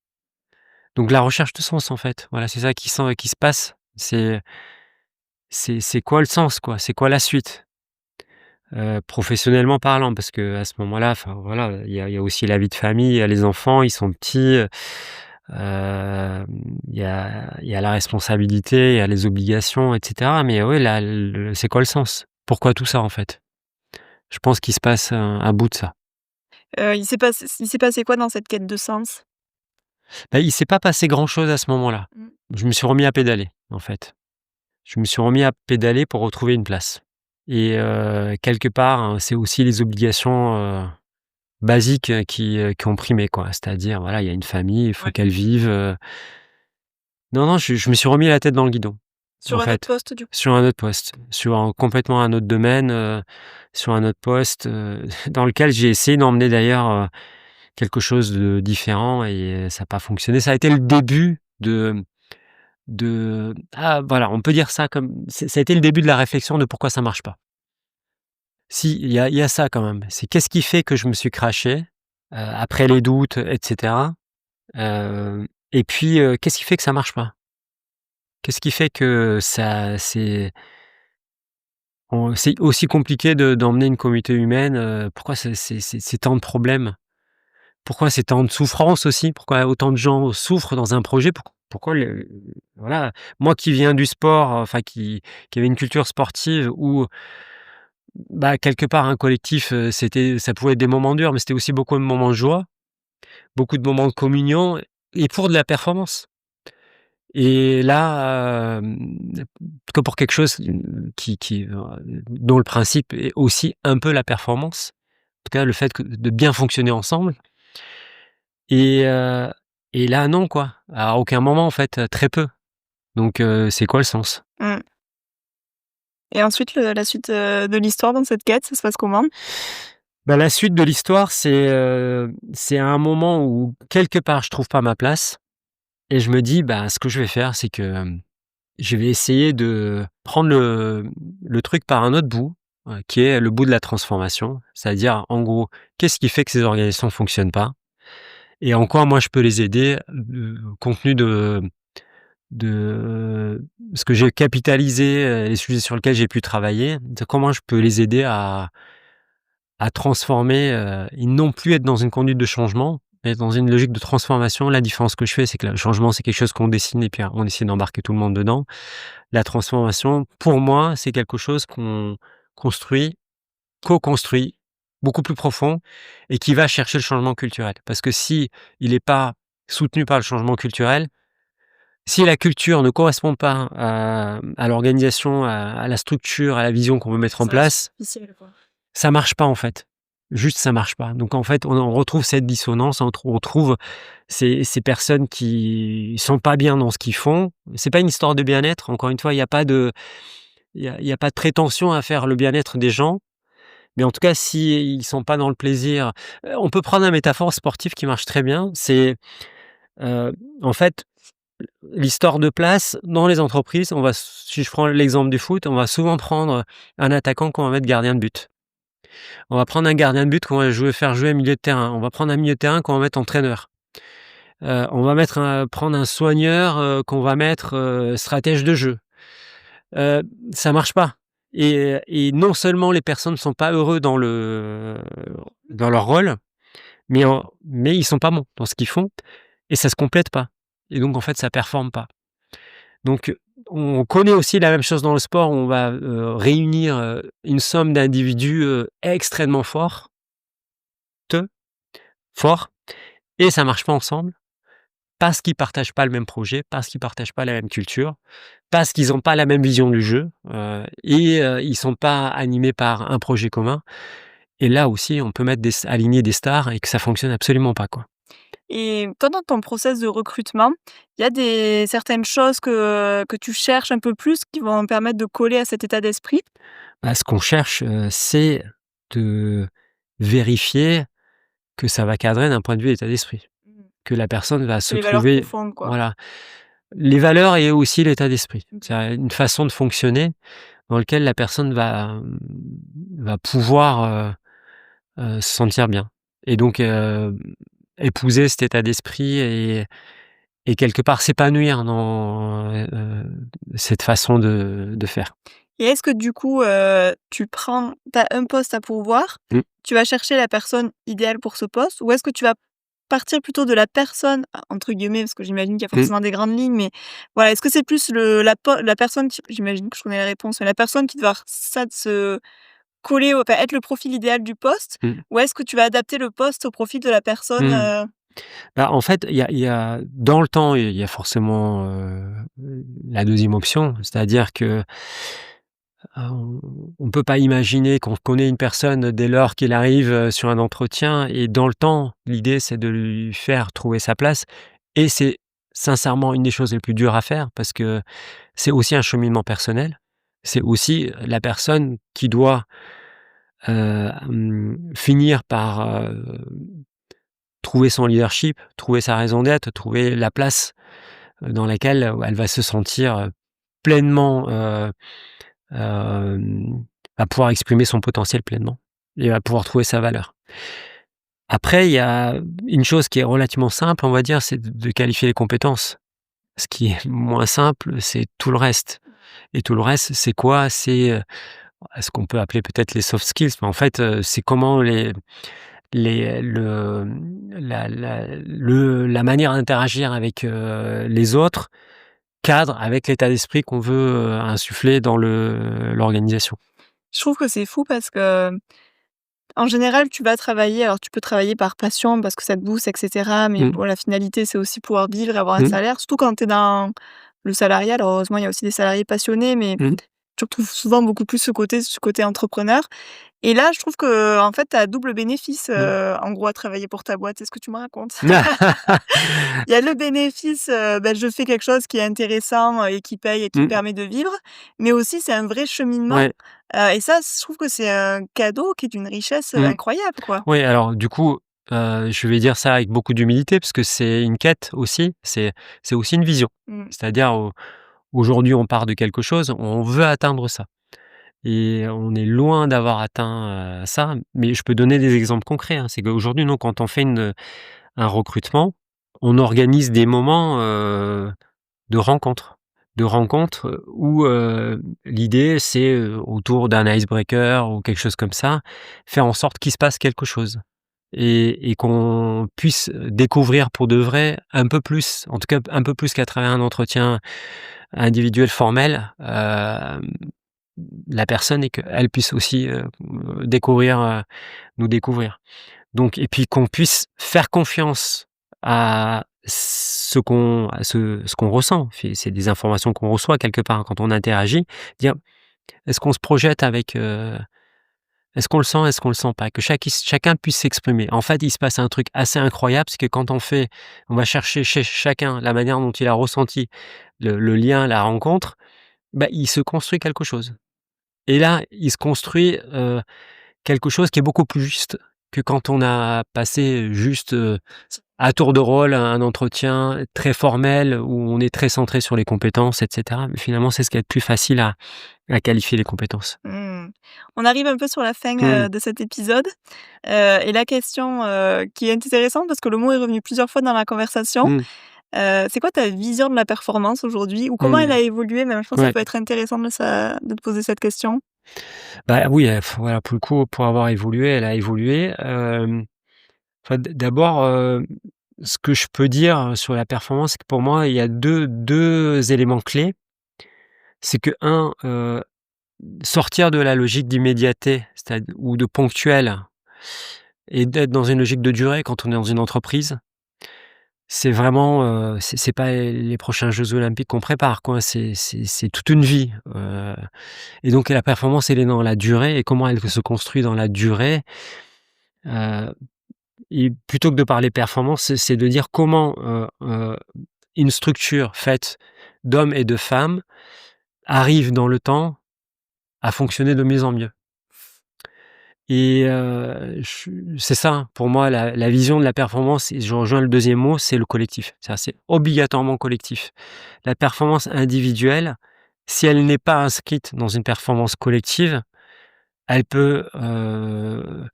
Donc la recherche de sens, en fait. Voilà, c'est ça qui se passe. C'est quoi le sens, quoi? C'est quoi la suite? Professionnellement parlant, parce qu'à ce moment-là, enfin, voilà, il y a aussi la vie de famille, il y a les enfants, ils sont petits, il y a la responsabilité, il y a les obligations, et cetera. Mais oui, c'est quoi le sens? Pourquoi tout ça, en fait? Je pense qu'il se passe un bout de ça. Il s'est passé quoi dans cette quête de sens? Bah, il s'est pas passé grand-chose à ce moment-là. Mmh. Je me suis remis à pédaler, en fait. Je me suis remis à pédaler pour retrouver une place, et quelque part, hein, c'est aussi les obligations, basiques, qui ont primé, quoi. C'est-à-dire, voilà, il y a une famille, il faut Ouais. qu'elle vive, non, non, je me suis remis la tête dans le guidon, en Sur un autre fait, poste du coup? sur un autre poste, sur complètement un autre domaine, sur un autre poste, dans lequel j'ai essayé d'emmener d'ailleurs, quelque chose de différent, et ça n'a pas fonctionné. Ça a été le début voilà, on peut dire ça, comme ça a été le début de la réflexion de pourquoi ça marche pas. Si, il y a ça quand même. C'est qu'est-ce qui fait que je me suis craché, après les doutes, et cetera, et puis, qu'est-ce qui fait que ça marche pas? Qu'est-ce qui fait que c'est aussi compliqué d'emmener une communauté humaine, pourquoi c'est tant de problèmes? pourquoi c'est tant de souffrance aussi? Pourquoi autant de gens souffrent dans un projet? Pourquoi voilà, moi qui viens du sport, enfin qui avait une culture sportive où, bah, quelque part un collectif, ça pouvait être des moments durs, mais c'était aussi beaucoup de moments de joie, beaucoup de moments de communion et pour de la performance. Et là, que pour quelque chose, dont le principe est aussi un peu la performance, en tout cas le fait de bien fonctionner ensemble et heu et là non quoi, à aucun moment en fait, très peu. Donc c'est quoi le sens? Mmh. Et ensuite la suite, de l'histoire dans cette quête, ça se passe comment? Bah, la suite de l'histoire, c'est à un moment où quelque part je trouve pas ma place et je me dis: «Bah, ce que je vais faire, c'est que, je vais essayer de prendre le truc par un autre bout, qui est le bout de la transformation». C'est-à-dire, en gros, qu'est-ce qui fait que ces organisations fonctionnent pas? Et en quoi moi je peux les aider, compte tenu de ce que j'ai capitalisé, les sujets sur lesquels j'ai pu travailler, de comment je peux les aider à transformer, et non plus être dans une conduite de changement, mais être dans une logique de transformation. La différence que je fais, c'est que le changement, c'est quelque chose qu'on dessine et puis on essaie d'embarquer tout le monde dedans. La transformation, pour moi, c'est quelque chose qu'on construit, co-construit, beaucoup plus profond et qui va chercher le changement culturel. Parce que si il n'est pas soutenu par le changement culturel, si la culture ne correspond pas à l'organisation, à la structure, à la vision qu'on veut mettre en Ça reste place, superficiel, quoi. ça marche pas en fait. Juste ça marche pas. Donc en fait, on retrouve cette dissonance, on retrouve ces personnes qui sont pas bien dans ce qu'ils font. C'est pas une histoire de bien-être, encore une fois, il y a pas de prétention à faire le bien-être des gens, mais en tout cas, si ils sont pas dans le plaisir, on peut prendre une métaphore sportive qui marche très bien, c'est, en fait, l'histoire de place dans les entreprises, si je prends l'exemple du foot, on va souvent prendre un attaquant qu'on va mettre gardien de but. On va prendre un gardien de but qu'on va faire jouer milieu de terrain. On va prendre un milieu de terrain qu'on va mettre entraîneur. On va prendre un soigneur, qu'on va mettre, stratège de jeu. Ça marche pas et non seulement les personnes ne sont pas heureux dans leur rôle, mais ils sont pas bons dans ce qu'ils font et ça se complète pas et donc en fait ça performe pas. Donc on connaît aussi la même chose dans le sport où on va, réunir, une somme d'individus, extrêmement forts et ça marche pas ensemble parce qu'ils partagent pas le même projet, parce qu'ils partagent pas la même culture, parce qu'ils ont pas la même vision du jeu, ils sont pas animés par un projet commun et là aussi on peut aligner des stars et que ça fonctionne absolument pas, quoi. Et toi, dans ton process de recrutement, il y a certaines choses que tu cherches un peu plus qui vont permettre de coller à cet état d'esprit? Bah, ce qu'on cherche, c'est de vérifier que ça va cadrer d'un point de vue état d'esprit, Mmh. que la personne va C'est se les valeurs trouver profondes, quoi. voilà, les valeurs et aussi l'état d'esprit. Mmh. C'est une façon de fonctionner dans lequel la personne va pouvoir, se sentir bien et donc épouser cet état d'esprit et quelque part s'épanouir dans, cette façon de faire. Et est-ce que du coup, tu as un poste à pourvoir, Mmh. tu vas chercher la personne idéale pour ce poste? Ou est-ce que tu vas partir plutôt de la personne, entre guillemets, parce que j'imagine qu'il y a Mmh. forcément des grandes lignes, mais voilà, est-ce que c'est plus la personne qui j'imagine que je connais la réponse, mais la personne qui doit se coller au enfin, être le profil idéal du poste? Mmh. Ou est-ce que tu vas adapter le poste au profil de la personne, Mmh. Bah, en fait, il y a dans le temps, il y a forcément, la deuxième option. C'est-à-dire que, on peut pas imaginer qu'on connaît une personne dès lors qu'il arrive, sur un entretien et dans le temps, l'idée, c'est de lui faire trouver sa place et c'est sincèrement une des choses les plus dures à faire parce que c'est aussi un cheminement personnel. C'est aussi la personne qui doit, finir par, trouver son leadership, trouver sa raison d'être, trouver la place, dans laquelle, elle va se sentir, pleinement, va pouvoir exprimer son potentiel pleinement et va pouvoir trouver sa valeur. Après, il y a une chose qui est relativement simple, on va dire, c'est de qualifier les compétences. Ce qui est moins simple, c'est tout le reste et tout le reste, c'est quoi? C'est, ce qu'on peut appeler peut-être les soft skills, mais en fait, c'est comment la manière d'interagir avec, les autres cadre avec l'état d'esprit qu'on veut, insuffler dans l'organisation. Je trouve que c'est fou parce que en général, tu vas travailler, alors tu peux travailler par passion parce que ça te booste, et cetera, mais Mmh. bon, la finalité, c'est aussi pouvoir vivre et avoir un Mmh. salaire, surtout quand tu es dans le salariat. Alors heureusement, il y a aussi des salariés passionnés, mais Mmh. tu retrouves souvent beaucoup plus ce côté entrepreneur. Et là, je trouve qu'en fait, tu as double bénéfice, Mmh. en gros, à travailler pour ta boîte. C'est ce que tu me racontes? Il y a le bénéfice, je fais quelque chose qui est intéressant, et qui paye et qui me Mmh. permet de vivre, mais aussi c'est un vrai cheminement, Ouais. et ça, je trouve que c'est un cadeau qui est d'une richesse, Mmh. incroyable, quoi. Oui, alors du coup, je vais dire ça avec beaucoup d'humilité parce que c'est une quête aussi, c'est aussi une vision. Mmh. C'est-à-dire, aujourd'hui, on part de quelque chose, on veut atteindre ça et on est loin d'avoir atteint, ça, mais je peux donner des exemples concrets, hein. C'est qu'aujourd'hui, nous, quand on fait un recrutement, on organise des moments, de rencontres. De rencontres, où, l'idée c'est, autour d'un icebreaker ou quelque chose comme ça, faire en sorte qu'il se passe quelque chose et qu'on puisse découvrir pour de vrai un peu plus, en tout cas un peu plus qu'à travers un entretien individuel formel, la personne et qu'elle puisse aussi, découvrir, nous découvrir. Donc et puis qu'on puisse faire confiance à ce qu'on ressent. C'est des informations qu'on reçoit quelque part quand on interagit. Dire: «Est-ce qu'on se projette avec, est-ce qu'on le sent? Est-ce qu'on le sent pas?» Que chacun puisse s'exprimer. En fait, il se passe un truc assez incroyable, c'est que quand on va chercher chez chacun la manière dont il a ressenti le lien, la rencontre, bah, il se construit quelque chose. Et là, il se construit, quelque chose qui est beaucoup plus juste que quand on a passé juste, à tour de rôle un entretien très formel où on est très centré sur les compétences et cetera. Mais finalement, c'est ce qui est le plus facile à qualifier les compétences. Mmh. On arrive un peu sur la fin, Mmh. de cet épisode, et la question, qui est intéressante parce que le mot est revenu plusieurs fois dans la conversation, Mmh. c'est quoi ta vision de la performance aujourd'hui? Ou comment elle Mmh. a évolué même? Je pense que ça Ouais. peut être intéressant de te poser cette question. Bah, oui, voilà, pour le coup, pour avoir évolué, elle a évolué. Enfin, d'abord, ce que je peux dire sur la performance, c'est que pour moi, il y a deux éléments clés. C'est que sortir de la logique d'immédiateté, ou de ponctuel et d'être dans une logique de durée quand on est dans une entreprise, c'est vraiment, c'est pas les prochains jeux olympiques qu'on prépare, quoi. C'est toute une vie, et donc la performance, elle est dans la durée et comment elle se construit dans la durée, heu et plutôt que de parler performance, c'est de dire comment, une structure faite d'hommes et de femmes arrive dans le temps à fonctionner de mieux en mieux. Et je c'est ça, hein, pour moi, la vision de la performance et je rejoins le deuxième mot, c'est le collectif. C'est obligatoirement collectif. La performance individuelle, si elle n'est pas inscrite dans une performance collective, elle peut, heu,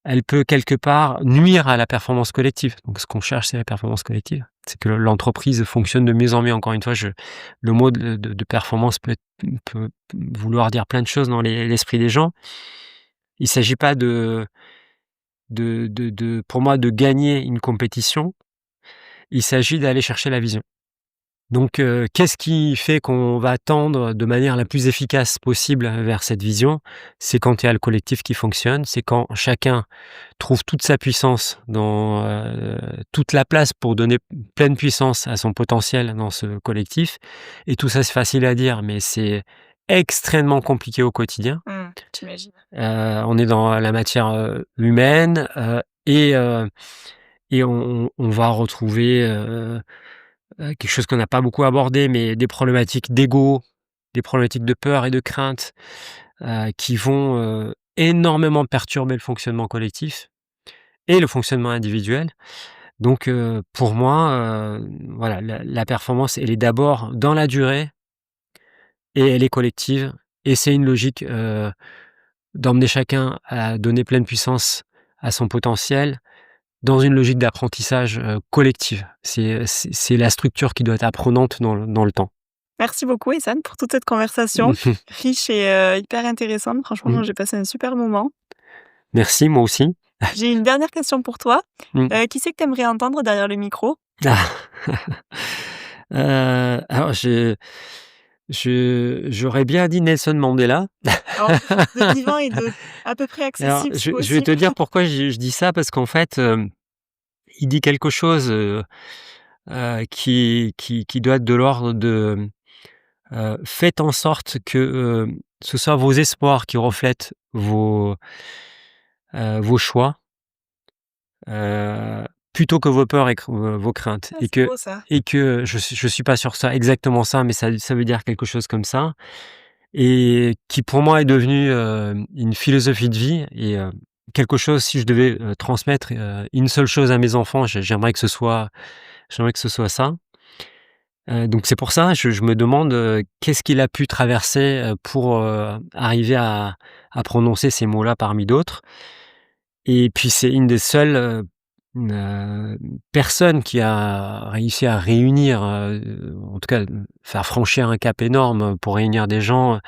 elle peut quelque part nuire à la performance collective. Donc ce qu'on cherche, c'est la performance collective. C'est que l'entreprise fonctionne de mieux en mieux. Encore une fois, le mot de performance peut vouloir dire plein de choses dans l'esprit des gens. Il s'agit pas pour moi, de gagner une compétition, il s'agit d'aller chercher la vision. Donc, qu'est-ce qui fait qu'on va tendre de manière la plus efficace possible vers cette vision? C'est quand il y a le collectif qui fonctionne, c'est quand chacun trouve toute sa puissance dans, toute la place pour donner pleine puissance à son potentiel dans ce collectif et tout ça, c'est facile à dire, mais c'est extrêmement compliqué au quotidien. J'imagine. On est dans la matière, humaine, et on va retrouver, quelque chose qu'on n'a pas beaucoup abordé, mais des problématiques d'ego, des problématiques de peur et de crainte, qui vont, énormément perturber le fonctionnement collectif et le fonctionnement individuel. Donc, pour moi, voilà, la performance, elle est d'abord dans la durée et elle est collective et c'est une logique, d'emmener chacun à donner pleine puissance à son potentiel dans une logique d'apprentissage, collective. C'est la structure qui doit être apprenante dans le temps. Merci beaucoup Essane pour toute cette conversation riche et hyper intéressante. Franchement, Mmh. j'ai passé un super moment. Merci, moi aussi. J'ai une dernière question pour toi. Mmh. Qui c'est que tu aimerais entendre derrière le micro? Ah! Alors j'aurais bien dit Nelson Mandela. Alors, de vivant et de à peu près Alors accessible si je vais te possible. dire pourquoi je dis ça, parce qu'en fait, il dit quelque chose, qui doit être de l'ordre de, faites en sorte que, ce soit vos espoirs qui reflètent vos choix, plutôt que vos peurs et vos craintes, Ah, et c'est que beau ça. je suis pas sûr que ça exactement ça, mais ça veut dire quelque chose comme ça, et qui pour moi est devenu, une philosophie de vie, et quelque chose, si je devais, transmettre, une seule chose à mes enfants, j'aimerais que ce soit ça. Donc c'est pour ça, je me demande, qu'est-ce qu'il a pu traverser, pour, arriver à prononcer ces mots-là parmi d'autres, et puis c'est une des seules, personnes qui a réussi à réunir, en tout cas, faire franchir un cap énorme pour réunir des gens,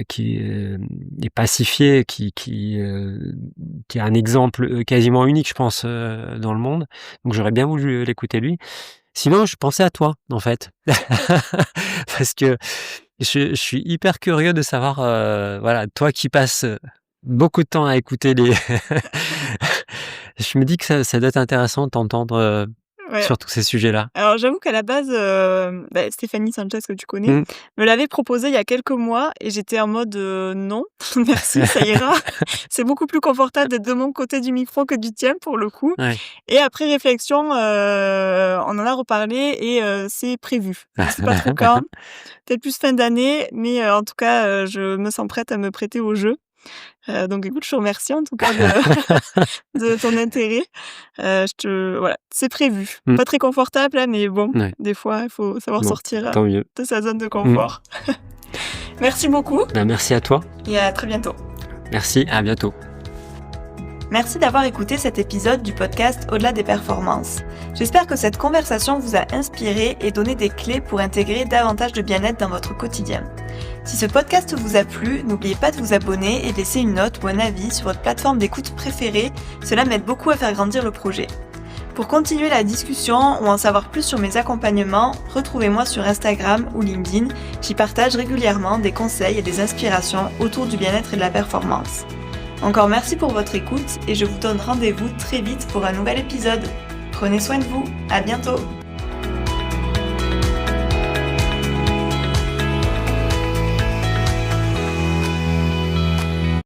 qui, est pacifié, qui a un exemple, quasiment unique, je pense, dans le monde. Donc j'aurais bien voulu l'écouter lui. Sinon, je pensais à toi, en fait. Parce que je suis hyper curieux de savoir, voilà, toi qui passes, beaucoup de temps à écouter les je me dis que ça doit être intéressant de t'entendre, Ouais. sur tous ces sujets-là. Alors j'avoue qu'à la base, Stéphanie Sanchez que tu connais, Mmh. me l'avait proposé il y a quelques mois et j'étais en mode, «Non, merci, ça ira». C'est beaucoup plus confortable d'être de mon côté du micro que du tien pour le coup Ouais. et après réflexion, on en a reparlé et c'est prévu. Je sais pas trop quand, peut-être plus fin d'année, mais en tout cas, je me sens prête à me prêter au jeu. Donc écoute, je te remercie en tout cas de de ton intérêt. Voilà, c'est prévu. Mmh. Pas très confortable là, mais bon, Ouais. des fois, il faut savoir Bon, sortir, tant mieux. de sa zone de Mmh. confort. Merci beaucoup Bah, merci à toi. et à très bientôt. Merci, à bientôt. Merci d'avoir écouté cet épisode du podcast Au-delà des performances. J'espère que cette conversation vous a inspiré et donné des clés pour intégrer davantage de bien-être dans votre quotidien. Si ce podcast vous a plu, n'oubliez pas de vous abonner et de laisser une note ou un avis sur votre plateforme d'écoute préférée, cela m'aide beaucoup à faire grandir le projet. Pour continuer la discussion ou en savoir plus sur mes accompagnements, retrouvez-moi sur Instagram ou LinkedIn, j'y partage régulièrement des conseils et des inspirations autour du bien-être et de la performance. Encore merci pour votre écoute et je vous donne rendez-vous très vite pour un nouvel épisode. Prenez soin de vous, à bientôt!